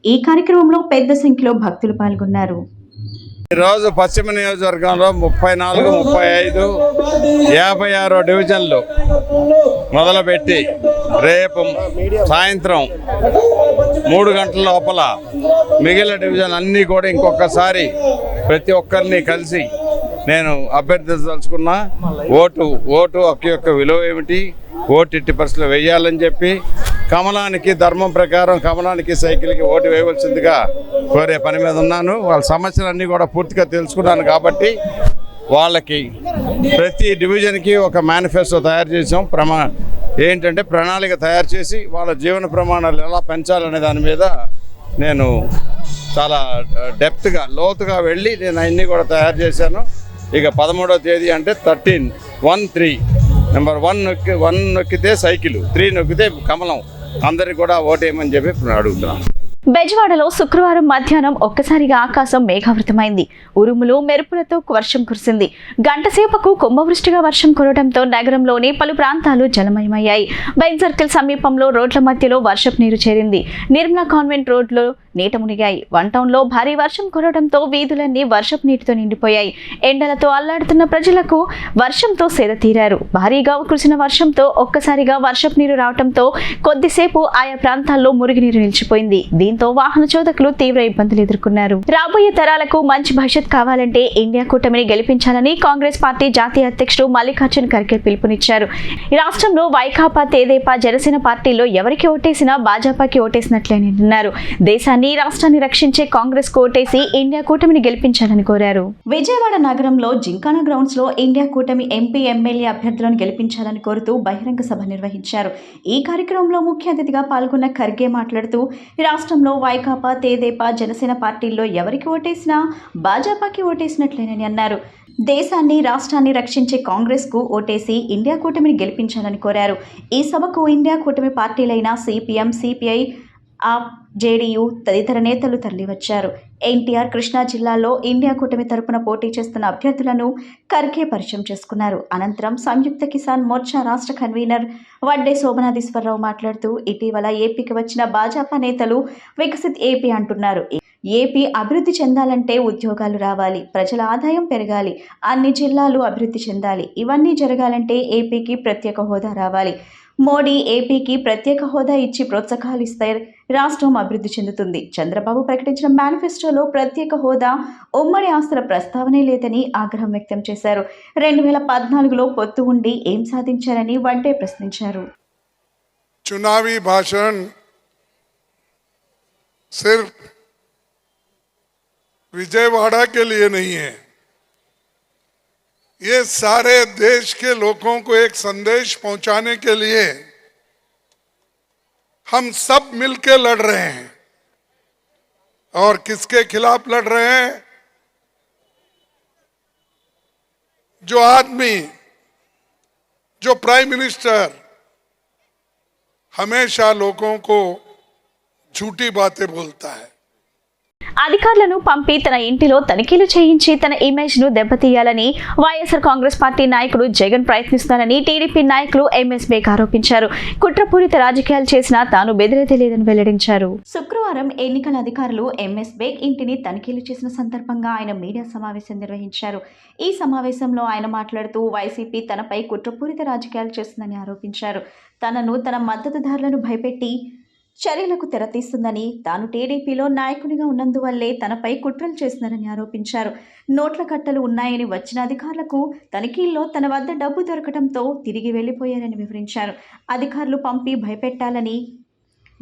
ఈ కార్యక్రమంలో పెద్ద సంఖ్యలో భక్తులు పాల్గొన్నారు. ఈరోజు పశ్చిమ నియోజకవర్గంలో 34, 35, 56 డివిజన్లు మొదలుపెట్టి రేపు సాయంత్రం 3 గంటల లోపల మిగిలిన డివిజన్ అన్నీ కూడా ఇంకొకసారి ప్రతి ఒక్కరిని కలిసి నేను అభ్యర్థించదలుచుకున్నా. ఓటు హక్కు యొక్క విలువ ఏమిటి, ఓటు ఎట్టి పరిస్థితులు వేయాలని చెప్పి కమలానికి ధర్మం ప్రకారం కమలానికి సైకిల్కి ఓటు వేయవలసిందిగా కోరే పని మీద ఉన్నాను. వాళ్ళ సమస్యలన్నీ కూడా పూర్తిగా తెలుసుకున్నాను కాబట్టి వాళ్ళకి ప్రతి డివిజన్కి ఒక మేనిఫెస్టో తయారు చేసాం. ఏంటంటే ప్రణాళిక తయారు చేసి వాళ్ళ జీవన ప్రమాణాలు ఎలా పెంచాలనే దాని మీద నేను చాలా డెప్త్గా లోతుగా వెళ్ళి నేను అన్నీ కూడా తయారు చేశాను. ఇక 13వ తేదీ అంటే 13 నెంబర్ 1 నొక్కితే సైకిల్, 3 నొక్కితే కమలం, అందరికి కూడా ఓటేయమని చెప్పి అడుగుతున్నాను. బెజవాడలో శుక్రవారం మధ్యాహ్నం ఒక్కసారిగా ఆకాశం మేఘావృతమైంది. ఉరుములు మెరుపులతో వర్షం కురిసింది. గంటసేపకు కుంభవృష్టిగా వర్షం కురవడంతో నగరంలోని పలు ప్రాంతాలు జలమయమయ్యాయి. బైన్ సర్కిల్ సమీపంలో రోడ్ల మధ్యలో వర్షపు నీరు చేరింది. నిర్మలా కాన్వెంట్ రోడ్లు నీట మునిగాయి. వన్ టౌన్లో భారీ వర్షం కురవడంతో వీధులన్నీ వర్షపు నీటితో నిండిపోయాయి. ఎండలతో అల్లాడుతున్న ప్రజలకు వర్షంతో సేద తీరారు. భారీగా కురిసిన వర్షంతో ఒక్కసారిగా వర్షపు నీరు రావడంతో కొద్దిసేపు ఆయా ప్రాంతాల్లో మురుగునీరు నిలిచిపోయింది. దీంతో వాహన చోదకులు తీవ్ర ఇబ్బందులు ఎదుర్కొన్నారు. రాబోయే తరాలకు మంచి భవిష్యత్ కావాలంటే ఇండియా కూటమిని గెలిపించాలని కాంగ్రెస్ పార్టీ జాతీయ అధ్యక్షుడు మల్లికార్జున్ ఖర్గే పిలుపునిచ్చారు. ఈ రాష్ట్రంలో వైకాపా, తెదేపా, జనసేన పార్టీల్లో ఎవరికి ఓటేసినా భాజపాకి ఓటేసినట్లేనన్నారు. దేశాన్ని, రాష్ట్రాన్ని రక్షించే కాంగ్రెస్ కు ఓటేసి ఇండియా కూటమిని గెలిపించాలని కోరారు. విజయవాడ నగరంలో జింకానా గ్రౌండ్స్ లో ఇండియా కూటమి ఎంపీ, ఎమ్మెల్యే అభ్యర్థులను గెలిపించాలని కోరుతూ బహిరంగ సభ నిర్వహించారు. ఈ కార్యక్రమంలో ముఖ్య అతిథిగా పాల్గొన్న ఖర్గే మాట్లాడుతూ రాష్ట్రంలో వైకాపా, తెదేపా, జనసేన పార్టీల్లో ఎవరికి ఓటేసినా భాజపాకి ఓటేసినట్లేనని అన్నారు. దేశాన్ని, రాష్ట్రాన్ని రక్షించే కాంగ్రెస్ కు ఓటేసి ఇండియా కూటమిని గెలిపించాలని కోరారు. ఈ సభకు ఇండియా కూటమి పార్టీలైన సిపిఎం, సిపిఐ, ఆప్, జేడీయూ తదితర నేతలు తరలివచ్చారు. ఎన్టీఆర్, కృష్ణా జిల్లాలో ఇండియా కూటమి తరపున పోటీ చేస్తున్న అభ్యర్థులను ఖర్గే పరిచయం చేసుకున్నారు. అనంతరం సంయుక్త కిసాన్ మోర్చా రాష్ట్ర కన్వీనర్ వడ్డే శోభనాధీశ్వరరావు మాట్లాడుతూ ఇటీవల ఏపీకి వచ్చిన భాజపా నేతలు వికసిత్ ఏపీ అంటున్నారు. ఏపీ అభివృద్ధి చెందాలంటే ఉద్యోగాలు రావాలి, ప్రజల ఆదాయం పెరగాలి, అన్ని జిల్లాలు అభివృద్ధి చెందాలి. ఇవన్నీ జరగాలంటే ఏపీకి ప్రత్యేక హోదా రావాలి. మోడీ ఏపీకి ప్రత్యేక హోదా ఇచ్చి ప్రోత్సాహాలు ఇస్తే రాష్ట్రం అభివృద్ధి చెందుతుంది. చంద్రబాబు ప్రకటించిన మేనిఫెస్టోలో ప్రత్యేక హోదా, ఉమ్మడి ఆస్తుల ప్రస్తావనే లేదని ఆగ్రహం వ్యక్తం చేశారు. 2014లో పొత్తు ఉండి ఏం సాధించారని వడ్డే ప్రశ్నించారు. चुनावी भाषण सिर्फ विजयवाड़ा के लिए नहीं है, ये सारे देश के लोगों को एक संदेश पहुंचाने के लिए हम सब मिलकर लड़ रहे हैं. और किसके खिलाफ लड़ रहे हैं? जो आदमी, जो प्राइम मिनिस्टर हमेशा लोगों को झूठी बातें बोलता है. అధికారులను పంపి తన ఇంటిలో తనిఖీలు చేయించి తన ఇమేజ్ ను దెబ్బతీయాలని వైఎస్ఆర్ కాంగ్రెస్ పార్టీ నాయకుడు జగన్ ప్రయత్నిస్తున్నారని టీడీపీ నాయకులు ఎంఎస్ బేగ్ ఆరోపించారు. కుట్రపూరిత రాజకీయాలు చేసినా తాను బెదిరేదే లేదని వెల్లడించారు. శుక్రవారం ఎన్నికల అధికారులు ఎంఎస్ బేగ్ ఇంటిని తనిఖీలు చేసిన సందర్భంగా ఆయన మీడియా సమావేశం నిర్వహించారు. ఈ సమావేశంలో ఆయన మాట్లాడుతూ వైసీపీ తనపై కుట్రపూరిత రాజకీయాలు చేస్తుందని ఆరోపించారు. తనను, తన మద్దతుదారులను భయపెట్టి చర్యలకు తెరతీస్తుందని, తాను టీడీపీలో నాయకునిగా ఉన్నందువల్లే తనపై కుట్రలు చేస్తున్నారని ఆరోపించారు. నోట్ల కట్టలు ఉన్నాయని వచ్చిన అధికారులకు తనిఖీల్లో తన వద్ద డబ్బు దొరకడంతో తిరిగి వెళ్లిపోయారని వివరించారు. అధికారులు పంపి భయపెట్టాలని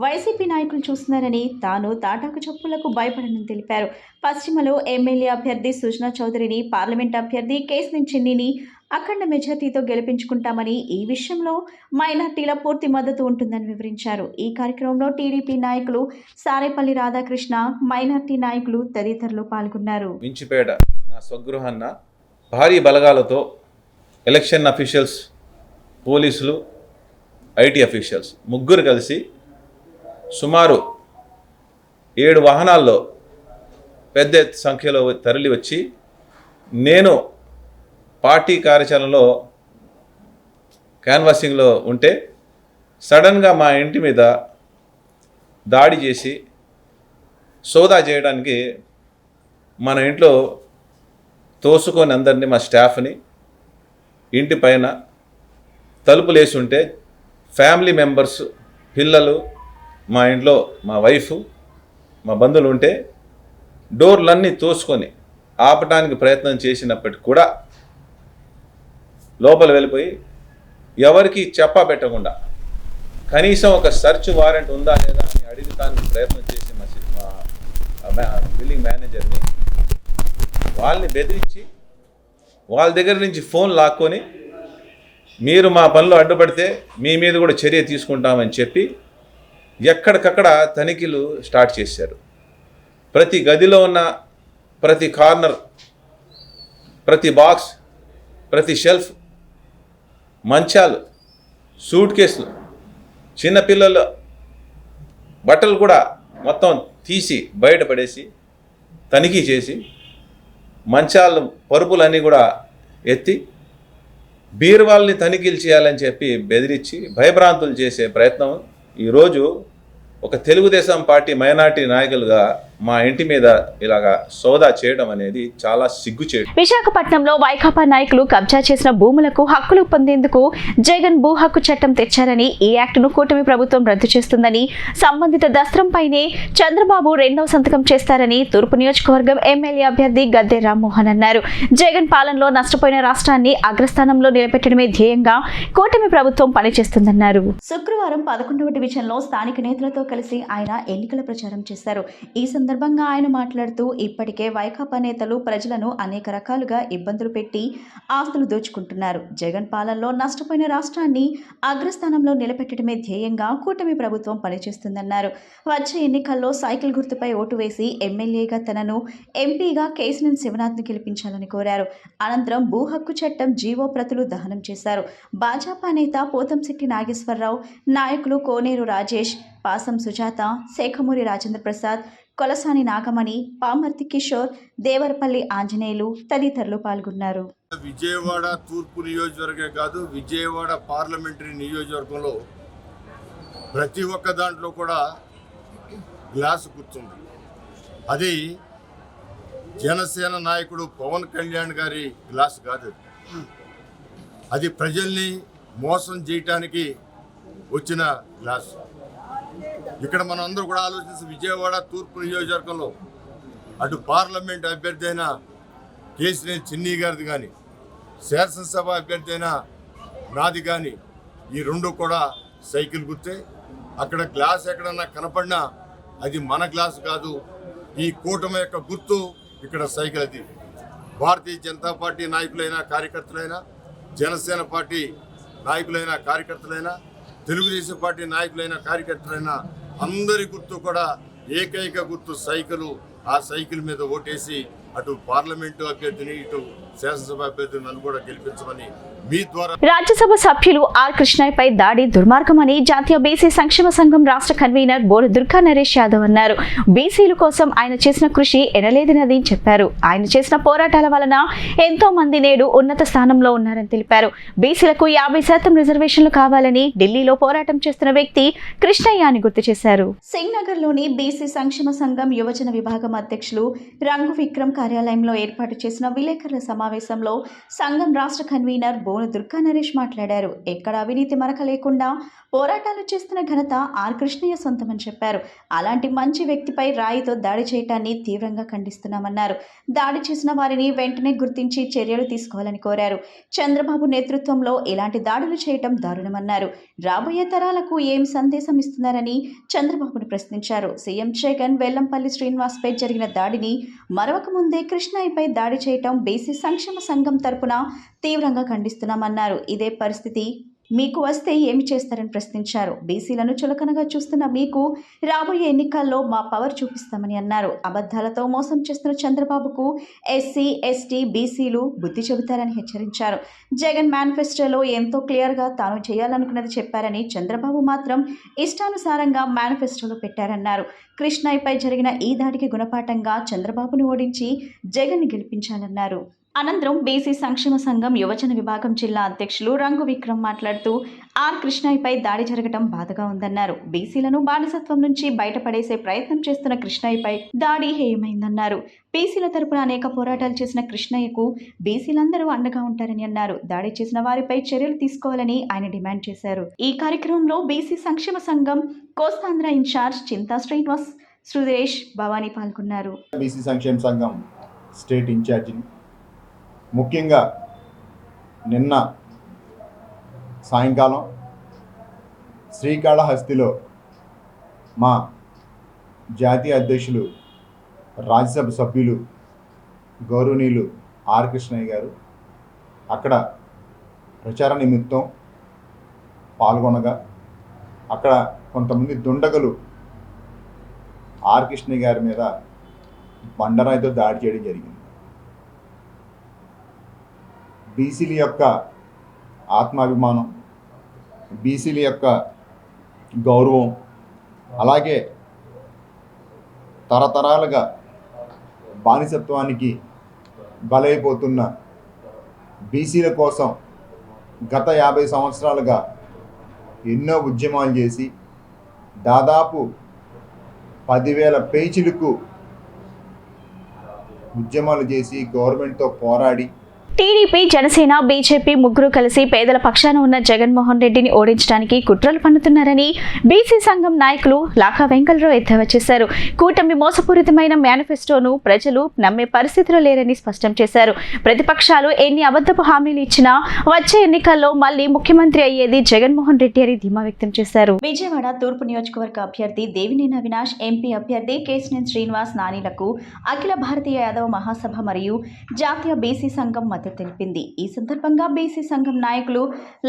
వైసీపీ నాయకులు చూస్తున్నారని, తాను తాటాకు చప్పులకు భయపడనని తెలిపారు. పశ్చిమలో ఎమ్మెల్యే అభ్యర్థి సుష్మా చౌదరిని, పార్లమెంట్ అభ్యర్థి కేసినేని చిన్నిని అఖండ మెజార్టీతో గెలిపించుకుంటామని, ఈ విషయంలో మైనార్టీల పూర్తి మద్దతు ఉంటుందని వివరించారు. ఈ కార్యక్రమంలో టీడీపీ నాయకులు సారేపల్లి రాధాకృష్ణ, మైనార్టీ నాయకులు తదితరులు పాల్గొన్నారు. మించిపేట నా స్వగృహాన్న భారీ బలగాలతో ఎలక్షన్ అఫీషియల్స్, పోలీసులు, ఐటీ అఫీషియల్స్ ముగ్గురు కలిసి సుమారు 7 వాహనాల్లో పెద్ద సంఖ్యలో తరలి వచ్చి, నేను పార్టీ కార్యాచరణలో క్యాన్వాసింగ్లో ఉంటే సడన్గా మా ఇంటి మీద దాడి చేసి సోదా చేయడానికి మన ఇంట్లో తోసుకొని అందరినీ, మా స్టాఫ్ని ఇంటి పైన తలుపులు వేసి ఉంటే ఫ్యామిలీ మెంబర్స్, పిల్లలు, మా ఇంట్లో మా వైఫ్, మా బంధువులు ఉంటే డోర్లన్నీ తోసుకొని ఆపటానికి ప్రయత్నం చేసినప్పటికి కూడా లోపల వెళ్ళిపోయి ఎవరికి చెప్పా పెట్టకుండా కనీసం ఒక సెర్చ్ వారెంట్ ఉందా లేదా అని అడిగటానికి ప్రయత్నం చేసి మా బిల్డింగ్ మేనేజర్ని వాళ్ళని బెదిరించి వాళ్ళ దగ్గర నుంచి ఫోన్ లాక్కొని మీరు మా పనిలో అడ్డుపడితే మీ మీద కూడా చర్య తీసుకుంటామని చెప్పి ఎక్కడికక్కడ తనిఖీలు స్టార్ట్ చేశారు. ప్రతి గదిలో ఉన్న ప్రతి కార్నర్, ప్రతి బాక్స్, ప్రతి షెల్ఫ్, మంచాలు, సూట్ కేసులు, చిన్నపిల్లల బట్టలు కూడా మొత్తం తీసి బయటపడేసి తనిఖీ చేసి మంచాలు, పరుపులన్నీ కూడా ఎత్తి బీరువాల్ని తనిఖీలు చేయాలని చెప్పి బెదిరించి భయభ్రాంతులు చేసే ప్రయత్నం ఈరోజు ఒక తెలుగుదేశం పార్టీ మైనార్టీ నాయకులుగా మా ఇంటి మీద ఇలాగా సోదా చేయడం అనేది చాలా సిగ్గుచేటు. విశాఖపట్నంలో వైకాపా నాయకులు కబ్జా చేసిన భూములకు హక్కులు పొందేందుకు జగన్ భూ హక్కు చట్టం తెచ్చారని, ఈ యాక్టును కూటమి ప్రభుత్వం రద్దు చేస్తుందని, సంబంధిత దస్త్రంపైనే చంద్రబాబు రెండవ సంతకం చేస్తారని తూర్పు నియోజకవర్గం ఎమ్మెల్యే అభ్యర్థి గద్దె రామ్మోహన్ అన్నారు. జగన్ పాలనలో నష్టపోయిన రాష్ట్రాన్ని అగ్రస్థానంలో నిలబెట్టడమే ధ్యేయంగా కూటమి ప్రభుత్వం పనిచేస్తుందన్నారు. శుక్రవారం 11వ డివిజన్లో స్థానిక నేతలతో కలిసి ఆయన ఎన్నికల ప్రచారం చేశారు. ఈ సందర్భంగా ఆయన మాట్లాడుతూ, ఇప్పటికే వైకాపా నేతలు ప్రజలను అనేక రకాలుగా ఇబ్బందులు పెట్టి ఆస్తులు దోచుకుంటున్నారు. జగన్ పాలనలో నష్టపోయిన రాష్ట్రాన్ని అగ్రస్థానంలో నిలబెట్టడమే ధ్యేయంగా కూటమి ప్రభుత్వం పనిచేస్తుందన్నారు. వచ్చే ఎన్నికల్లో సైకిల్ గుర్తుపై ఓటు వేసి ఎమ్మెల్యేగా తనను, ఎంపీగా కేశినేని శివనాథ్ను గెలిపించాలని కోరారు. అనంతరం భూ హక్కు చట్టం జీవో ప్రతులు దహనం చేశారు. భాజపా నేత పోతంశెట్టి నాగేశ్వరరావు, నాయకులు కోనేరు రాజేష్, పాసం సుజాత, శేఖమూరి రాజేంద్ర ప్రసాద్, కొలసాని నాగమణి, పామర్తి కిషోర్, దేవరపల్లి ఆంజనేయులు తదితరులు పాల్గొన్నారు. విజయవాడ తూర్పు నియోజకవర్గమే కాదు, విజయవాడ పార్లమెంటరీ నియోజకవర్గంలో ప్రతి ఒక్క దాంట్లో కూడా గ్లాసు కూర్చుంది. అది జనసేన నాయకుడు పవన్ కళ్యాణ్ గారి గ్లాసు కాదు, అది ప్రజల్ని మోసం చేయటానికి వచ్చిన గ్లాసు. ఇక్కడ మనం అందరూ కూడా ఆలోచించి విజయవాడ తూర్పు నియోజకవర్గంలో అటు పార్లమెంట్ అభ్యర్థి అయిన కేశినేని చిన్ని గారిది కానీ, శాసనసభ అభ్యర్థి అయిన నాది కానీ, ఈ రెండు కూడా సైకిల్ గుర్తే. అక్కడ గ్లాస్ ఎక్కడన్నా కనపడినా అది మన గ్లాసు కాదు, ఈ కూటమి యొక్క గుర్తు ఇక్కడ సైకిల్. అది భారతీయ జనతా పార్టీ నాయకులైనా కార్యకర్తలైనా, జనసేన పార్టీ నాయకులైన కార్యకర్తలైనా, తెలుగుదేశం పార్టీ నాయకులైన కార్యకర్తలైన అందరి గుర్తు కూడా ఏకైక గుర్తు సైకిలు. ఆ సైకిల్ మీద ఓటేసి అటు పార్లమెంటు అభ్యర్థిని, ఇటు శాసనసభ అభ్యర్థిని నన్ను కూడా గెలిపించమని మీ ద్వారా. రాజ్యసభ సభ్యులు ఆర్ కృష్ణయ్యపై దాడి దుర్మార్గమని జాతీయ బీసీ సంక్షేమ సంఘం రాష్ట్ర కన్వీనర్ బోరు దుర్గా నరేష్ యాదవ్ అన్నారు. బీసీల కోసం ఆయన చేసిన కృషి ఎనలేదన్నది చెప్పారు. ఆయన చేసిన పోరాటాల వలన ఎంతో మంది నేడు ఉన్నత స్థానంలో ఉన్నారని తెలిపారు. బీసీలకు 50% రిజర్వేషన్లు కావాలని ఢిల్లీలో పోరాటం చేస్తున్న వ్యక్తి కృష్ణయ్య అని గుర్తు చేశారు. సింగ్నగర్ లోని బీసీ సంక్షేమ సంఘం యువజన విభాగం అధ్యక్షులు రంగు విక్రమ్ కార్యాలయంలో ఏర్పాటు చేసిన విలేకరుల సమావేశంలో సంఘం రాష్ట్ర కన్వీనర్ బోను దుర్గా నరేష్ మాట్లాడారు. ఎక్కడ అవినీతి మరక లేకుండా పోరాటాలు చేస్తున్న ఘనత ఆర్ కృష్ణయ్య సొంతమని చెప్పారు. అలాంటి మంచి వ్యక్తిపై రాయితో దాడి చేయటాన్ని తీవ్రంగా ఖండిస్తున్నామన్నారు. దాడి చేసిన వారిని వెంటనే గుర్తించి చర్యలు తీసుకోవాలని కోరారు. చంద్రబాబు నేతృత్వంలో ఇలాంటి దాడులు చేయటం దారుణమన్నారు. రాబోయే తరాలకు ఏం సందేశం ఇస్తున్నారని చంద్రబాబును ప్రశ్నించారు. సీఎం జగన్ వెల్లంపల్లి శ్రీనివాస్పై జరిగిన దాడిని మరవక ముందే కృష్ణయ్యపై దాడి చేయటం బీసీ సంక్షేమ సంఘం తరపున తీవ్రంగా ఖండిస్తున్నామన్నారు. ఇదే పరిస్థితి మీకు వస్తే ఏమి చేస్తారని ప్రశ్నించారు. బీసీలను చులకనగా చూస్తున్న మీకు రాబోయే ఎన్నికల్లో మా పవర్ చూపిస్తామని అన్నారు. అబద్ధాలతో మోసం చేస్తున్న చంద్రబాబుకు ఎస్సీ, ఎస్టీ, బీసీలు బుద్ధి చెబుతారని హెచ్చరించారు. జగన్ మేనిఫెస్టోలో ఎంతో క్లియర్గా తాను చేయాలనుకున్నది చెప్పారని, చంద్రబాబు మాత్రం ఇష్టానుసారంగా మేనిఫెస్టోలో పెట్టారన్నారు. కృష్ణయ్యపై జరిగిన ఈ దాడికి గుణపాఠంగా చంద్రబాబును ఓడించి జగన్ని గెలిపించాలన్నారు. అనంతరం బీసీ సంక్షేమ సంఘం యువజన విభాగం జిల్లా అధ్యక్షులు రంగు విక్రమ్ మాట్లాడుతూ ఆర్ కృష్ణయ్యపై దాడి జరగడం బాధగా ఉందన్నారు. బీసీలను బానిసత్వం నుంచి బయటపడేసే ప్రయత్నం చేస్తున్న కృష్ణయ్యపై దాడి హేయమైందన్నారు. బీసీల తరపున అనేక పోరాటాలు చేసిన కృష్ణయ్యకు బీసీలందరూ అండగా ఉంటారని అన్నారు. దాడి చేసిన వారిపై చర్యలు తీసుకోవాలని ఆయన డిమాండ్ చేశారు. ఈ కార్యక్రమంలో బీసీ సంక్షేమ సంఘం కోస్తాంధ్ర ఇన్ఛార్జ్ చింతా శ్రీనివాస్, సురేష్, భవానీ పాల్గొన్నారు. బీసీ సంక్షేమ సంఘం స్టేట్ ఇన్ఛార్జి ముఖ్యంగా నిన్న సాయంకాలం శ్రీకాళహస్తిలో మా జాతీయ అధ్యక్షులు, రాజ్యసభ సభ్యులు గౌరవనీయులు ఆర్ కృష్ణయ్య గారు అక్కడ ప్రచార నిమిత్తం పాల్గొనగా అక్కడ కొంతమంది దుండగులు ఆర్ కృష్ణయ్య గారి మీద బండరాయితో దాడి చేయడం జరిగింది. బీసీల యొక్క ఆత్మాభిమానం, బీసీల యొక్క గౌరవం, అలాగే తరతరాలుగా బానిసత్వానికి బలైపోతున్న బీసీల కోసం గత 50 సంవత్సరాలుగా ఎన్నో ఉద్యమాలు చేసి దాదాపు 10,000 పేజీలకు ఉద్యమాలు చేసి గవర్నమెంట్తో పోరాడి టీడీపీ, జనసేన, బీజేపీ ముగ్గురు కలిసి పేదల పక్షాన ఉన్న జగన్మోహన్ రెడ్డిని ఓడించడానికి కుట్రలు పన్నుతున్నారని బీసీ సంఘం నాయకులు లాకా వెంకలరావు ఎద్దేవా చేశారు. కూటమి మోసపూరితమైన మేనిఫెస్టోను ప్రజలు నమ్మే పరిస్థితిలో లేరని స్పష్టం చేశారు. ప్రతిపక్షాలు ఎన్ని అబద్ధపు హామీలు ఇచ్చినా వచ్చే ఎన్నికల్లో మళ్లీ ముఖ్యమంత్రి అయ్యేది జగన్మోహన్ రెడ్డి అని ధీమా వ్యక్తం చేశారు. విజయవాడ తూర్పు నియోజకవర్గ అభ్యర్థి దేవినేని అవినాష్, ఎంపీ అభ్యర్థి కేశినేని శ్రీనివాస్ నానీలకు అఖిల భారతీయ యాదవ మహాసభ మరియు జాతీయ బీసీ సంఘం మద్దతు తెలిపింది. ఈ సందర్భంగా బీసీ సంఘం నాయకులు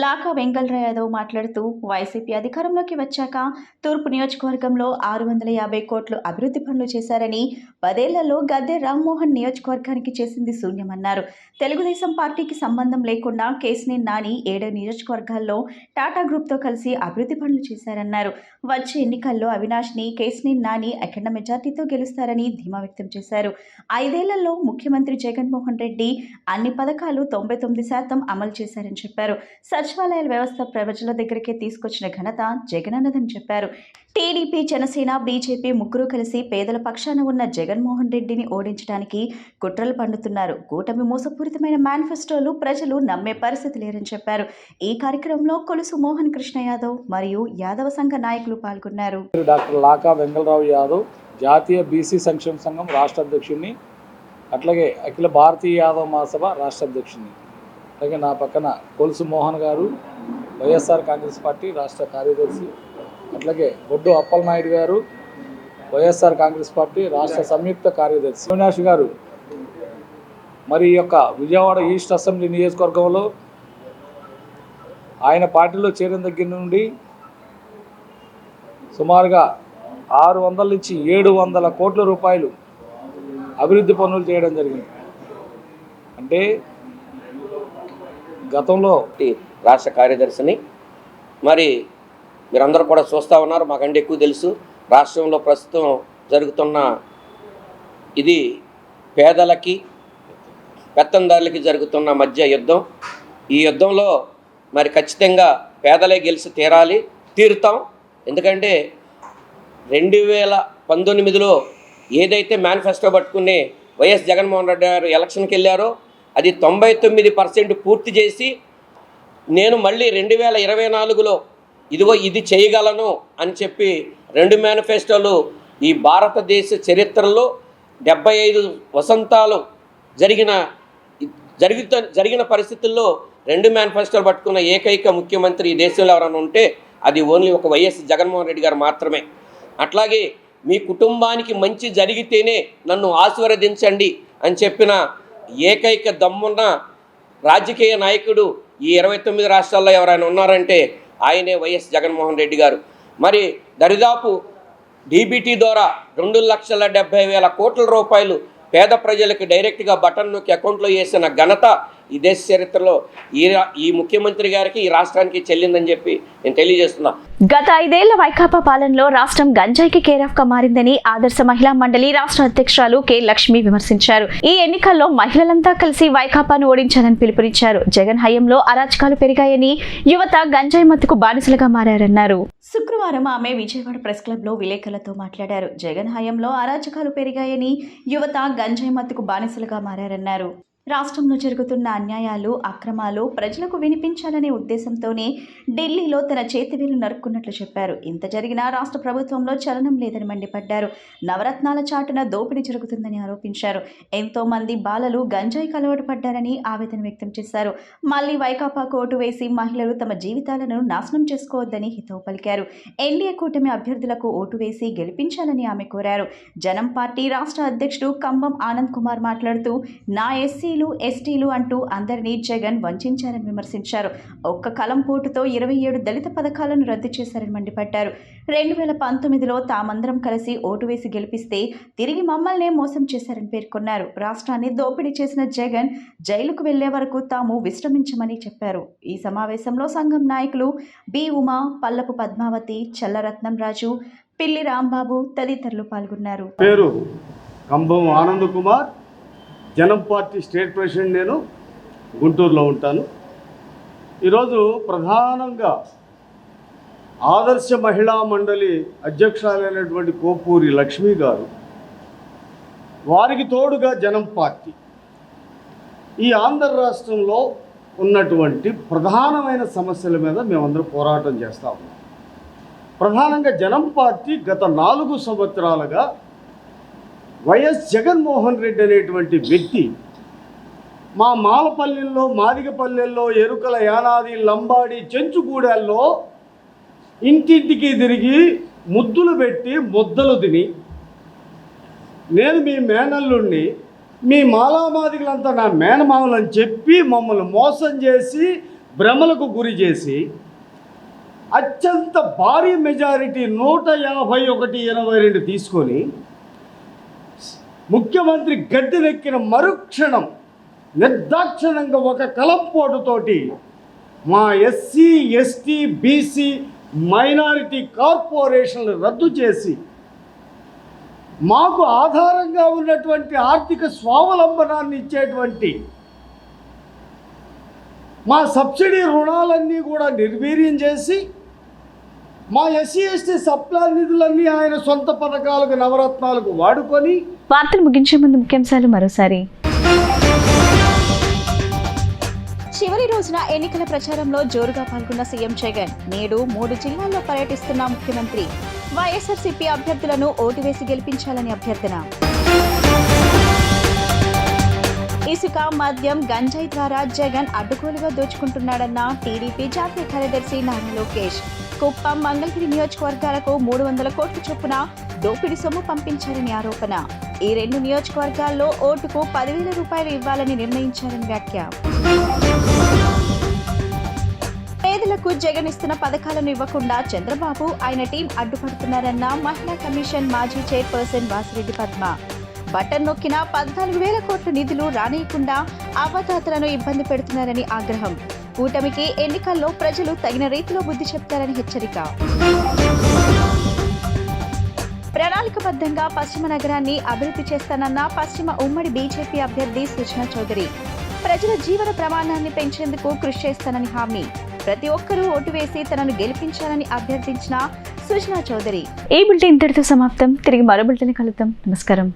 లాకా వెంకలరావు యాదవ్ మాట్లాడుతూ వైసీపీ అధికారంలోకి వచ్చాక తూర్పు నియోజకవర్గంలో 650 కోట్లు అభివృద్ధి పనులు చేశారని, 10 ఏళ్లలో గద్దె రామ్మోహన్ నియోజకవర్గానికి చేసింది శూన్యమన్నారు. తెలుగుదేశం పార్టీకి సంబంధం లేకుండా కేశినేని నాని 7 నియోజకవర్గాల్లో టాటా గ్రూప్తో కలిసి అభివృద్ధి పనులు చేశారన్నారు. వచ్చే ఎన్నికల్లో అవినాష్ని కేశినేని నాని అఖండ మెజార్టీతో గెలుస్తారని ధీమా వ్యక్తం చేశారు. 5 ఏళ్లలో ముఖ్యమంత్రి జగన్మోహన్ రెడ్డి అన్ని పథకాలు 99% అమలు చేశారని చెప్పారు. సచివాలయాల వ్యవస్థ ప్రజల దగ్గరికే తీసుకొచ్చిన ఘనత జగనన్నదని చెప్పారు. టీడీపీ, జనసేన, బీజేపీ ముగ్గురు కలిసి పేదల పక్షాన ఉన్న జగన్మోహన్ రెడ్డిని ఓడించడానికి కుట్రలు పన్నుతున్నారు. కూటమి మోసపూరితమైన మేనిఫెస్టోలు ప్రజలు నమ్మే పరిస్థితి లేరని చెప్పారు. ఈ కార్యక్రమంలో కొలుసు మోహన్ కృష్ణ యాదవ్ మరియు యాదవ సంఘ నాయకులు పాల్గొన్నారు. డాక్టర్ లాకా వెంకలరావు యాదవ్, జాతీయ బీసీ సంక్షేమ సంఘం రాష్ట్ర అధ్యక్షుడిని, అట్లాగే అఖిల భారతీయ యాదవ మహాసభ రాష్ట్ర అధ్యక్షుడిని, అలాగే నా పక్కన కొలుసు మోహన్ గారు, వైఎస్ఆర్ కాంగ్రెస్ పార్టీ రాష్ట్ర కార్యదర్శి, అట్లాగే బొడ్డు అప్పలనాయుడు గారు, వైఎస్ఆర్ కాంగ్రెస్ పార్టీ రాష్ట్ర సంయుక్త కార్యదర్శి, అవినాష్ గారు. మరి ఈ యొక్క విజయవాడ ఈస్ట్ అసెంబ్లీ నియోజకవర్గంలో ఆయన పార్టీలో చేరిన దగ్గర నుండి సుమారుగా 600 నుంచి 700 కోట్ల రూపాయలు అభివృద్ధి పనులు చేయడం జరిగింది. అంటే గతంలో రాష్ట్ర కార్యదర్శిని, మరి మీరందరూ కూడా చూస్తూ ఉన్నారు, మాకంటే ఎక్కువ తెలుసు. రాష్ట్రంలో ప్రస్తుతం జరుగుతున్న ఇది పేదలకి పెత్తందారులకి జరుగుతున్న మధ్య యుద్ధం. ఈ యుద్ధంలో మరి ఖచ్చితంగా పేదలే గెలిచి తీరుతాం. ఎందుకంటే 2019లో ఏదైతే మేనిఫెస్టో పట్టుకుని వైఎస్ జగన్మోహన్ రెడ్డి గారు ఎలక్షన్కి వెళ్ళారో అది 99% పూర్తి చేసి నేను మళ్ళీ 2024లో ఇదిగో ఇది చేయగలను అని చెప్పి 2 మేనిఫెస్టోలు ఈ భారతదేశ చరిత్రలో 75 వసంతాలు జరిగిన పరిస్థితుల్లో 2 మేనిఫెస్టోలు పట్టుకున్న ఏకైక ముఖ్యమంత్రి ఈ దేశంలో ఎవరైనా ఉంటే అది ఓన్లీ ఒక వైఎస్ జగన్మోహన్ రెడ్డి గారు మాత్రమే. అట్లాగే మీ కుటుంబానికి మంచి జరిగితేనే నన్ను ఆశీర్వదించండి అని చెప్పిన ఏకైక దమ్మున్న రాజకీయ నాయకుడు ఈ 29 రాష్ట్రాల్లో ఎవరైనా ఉన్నారంటే ఆయనే వైఎస్ జగన్మోహన్ రెడ్డి గారు. మరి దరిదాపు డీబీటీ ద్వారా 2,70,000 కోట్ల రూపాయలు పేద ప్రజలకు డైరెక్ట్గా బటన్ నొక్కి అకౌంట్లో వేసిన ఘనత ఈ దేశ చరిత్రలో ఈ ముఖ్యమంత్రి గారికి, ఈ రాష్ట్రానికి చెల్లిందని చెప్పి నేను తెలియజేస్తున్నా. గత 5 ఏళ్ల వైకాపా పాలనలో రాష్ట్రం గంజాయికి కేరాఫ్ గా మారిందని ఆదర్శ మహిళా మండలి రాష్ట్ర అధ్యక్షురాలు కె లక్ష్మి విమర్శించారు. ఈ ఎన్నికల్లో మహిళలంతా కలిసి వైకాపాను ఓడించాలని పిలుపునిచ్చారు. జగన్ హయాంలో అరాచకాలు పెరిగాయని, యువత గంజాయి మత్తుకు బానిసలుగా మారారన్నారు. శుక్రవారం ఆమె విజయవాడ ప్రెస్ క్లబ్ లో విలేకరులతో మాట్లాడారు. జగన్ హయాంలో అరాచకాలు పెరిగాయని, యువత గంజాయి మత్తుకు బానిసలుగా మారారన్నారు. రాష్ట్రంలో జరుగుతున్న అన్యాయాలు, అక్రమాలు ప్రజలకు వినిపించాలనే ఉద్దేశంతోనే ఢిల్లీలో తన చేతివేలు నరుక్కున్నట్లు చెప్పారు. ఇంత జరిగినా రాష్ట్ర ప్రభుత్వంలో చలనం లేదని మండిపడ్డారు. నవరత్నాల చాటున దోపిడీ జరుగుతుందని ఆరోపించారు. ఎంతో మంది బాలలు గంజాయికి అలవాటు పడ్డారని ఆవేదన వ్యక్తం చేశారు. మళ్లీ వైకాపాకు ఓటు వేసి మహిళలు తమ జీవితాలను నాశనం చేసుకోవద్దని హితవు పలికారు. ఎన్డీఏ కూటమి అభ్యర్థులకు ఓటు వేసి గెలిపించాలని ఆమె కోరారు. జనం పార్టీ రాష్ట్ర అధ్యక్షుడు కంబం ఆనంద్ కుమార్ మాట్లాడుతూ, నా ఎస్సీలు, ఎస్టీలు అంటూ అందరినీ జగన్ వంచారని విమర్శించారు. ఒక్క కలం పోటుతో 27 దళిత పథకాలను రద్దు చేశారని మండిపడ్డారు. 2019లో తామందరం కలిసి ఓటు వేసి గెలిపిస్తే తిరిగి మమ్మల్నే మోసం చేశారని పేర్కొన్నారు. రాష్ట్రాన్ని దోపిడీ చేసిన జగన్ జైలుకు వెళ్లే వరకు తాము విశ్రమించమని చెప్పారు. ఈ సమావేశంలో సంఘం నాయకులు బి ఉమా, పల్లపు పద్మావతి, చల్లరత్నం రాజు, పిల్లి రాంబాబు తదితరులు పాల్గొన్నారు. పేరు కంబం ఆనంద్ కుమార్, జనం పార్టీ స్టేట్ ప్రెసిడెంట్. నేను గుంటూరులో ఉంటాను. ఈరోజు ప్రధానంగా ఆదర్శ మహిళా మండలి అధ్యక్షురాలైనటువంటి కోపూరి లక్ష్మి గారు, వారికి తోడుగా జనం పార్టీ ఈ ఆంధ్ర రాష్ట్రంలో ఉన్నటువంటి ప్రధానమైన సమస్యల మీద మేమందరం పోరాటం చేస్తూ ఉన్నాం. ప్రధానంగా జనం పార్టీ గత 4 సంవత్సరాలుగా వైఎస్ జగన్మోహన్ రెడ్డి అనేటువంటి వ్యక్తి మా మాలపల్లెల్లో, మాదిగపల్లెల్లో, ఎరుకల, యానాది, లంబాడి, చెంచుగూడెల్లో ఇంటింటికి తిరిగి ముద్దులు పెట్టి ముద్దలు తిని, నేను మీ మేనల్లుడిని, మీ మాలామాదిగలంతా నా మేనమామలని చెప్పి మమ్మల్ని మోసం చేసి భ్రమలకు గురి చేసి అత్యంత భారీ మెజారిటీ 151-22 తీసుకొని ముఖ్యమంత్రి గద్దెనెక్కిన మరుక్షణం నిర్దాక్షిణంగా ఒక కలంపోటుతోటి మా ఎస్సీ, ఎస్టీ, బీసీ, మైనారిటీ కార్పొరేషన్లు రద్దు చేసి మాకు ఆధారంగా ఉన్నటువంటి ఆర్థిక స్వావలంబనాన్ని ఇచ్చేటువంటి మా సబ్సిడీ రుణాలన్నీ కూడా నిర్వీర్యం చేసి మా ఎస్సీ, ఎస్టీ సప్లాన్ నిధులన్నీ ఆయన సొంత పథకాలకు, నవరత్నాలకు వాడుకొని. వార్తలు ముగించే ముందు ముఖ్యాంశాలు మరోసారి. చివరి రోజున ఎన్నికల ప్రచారంలో జోరుగా పాల్గొన్న సీఎం జగన్. నేడు 3 జిల్లాల్లో పర్యటిస్తున్న ముఖ్యమంత్రి. వైఎస్ఆర్సీపీ అభ్యర్థులను ఓటు వేసి గెలిపించాలని అభ్యర్థన. ఇసుక, మద్యం, గంజాయి ద్వారా జగన్ అడ్డుగోలుగా దోచుకుంటున్నాడన్న టీడీపీ జాతీయ కార్యదర్శి నారా లోకేష్. కుప్పం, మంగళగిరి నియోజకవర్గాలకు 300 కోట్ల చొప్పున దోపిడీ సొమ్ము పంపించారని ఆరోపణ. ఈ 2 నియోజకవర్గాల్లో ఓటుకు 10,000 రూపాయలు ఇవ్వాలని నిర్ణయించారని వ్యాఖ్య. పేదలకు జగన్ ఇస్తున్న పథకాలను ఇవ్వకుండా చంద్రబాబు, ఆయన టీం అడ్డుపడుతున్నారన్న మహిళా కమిషన్ మాజీ చైర్పర్సన్ వాసిరెడ్డి పద్మ. బటన్ నొక్కిన 14,000 కోట్ల నిధులు రానియకుండా అవ్వదాతలను ఇబ్బంది పెడుతున్నారని ఆగ్రహం. కూటమికి ఎన్నికల్లో ప్రజలు తగిన రీతిలో బుద్ధి చెప్తారని హెచ్చరిక. ప్రణాళికబద్ధంగా పశ్చిమ నగరాన్ని అభివృద్ధి చేస్తానన్న పశ్చిమ ఉమ్మడి బీజేపీ అభ్యర్థి సుజనా చౌదరి. ప్రజల జీవన ప్రమాణాన్ని పెంచేందుకు కృషి చేస్తానని హామీ. ప్రతి ఒక్కరూ ఓటు వేసి తనను గెలిపించాలని అభ్యర్థించిన సుజనా చౌదరి. ఈ బులెటిన్ ఇంతటితో సమాప్తం. తిరిగి మరో బులెటిన్ కలుద్దాం. నమస్కారం.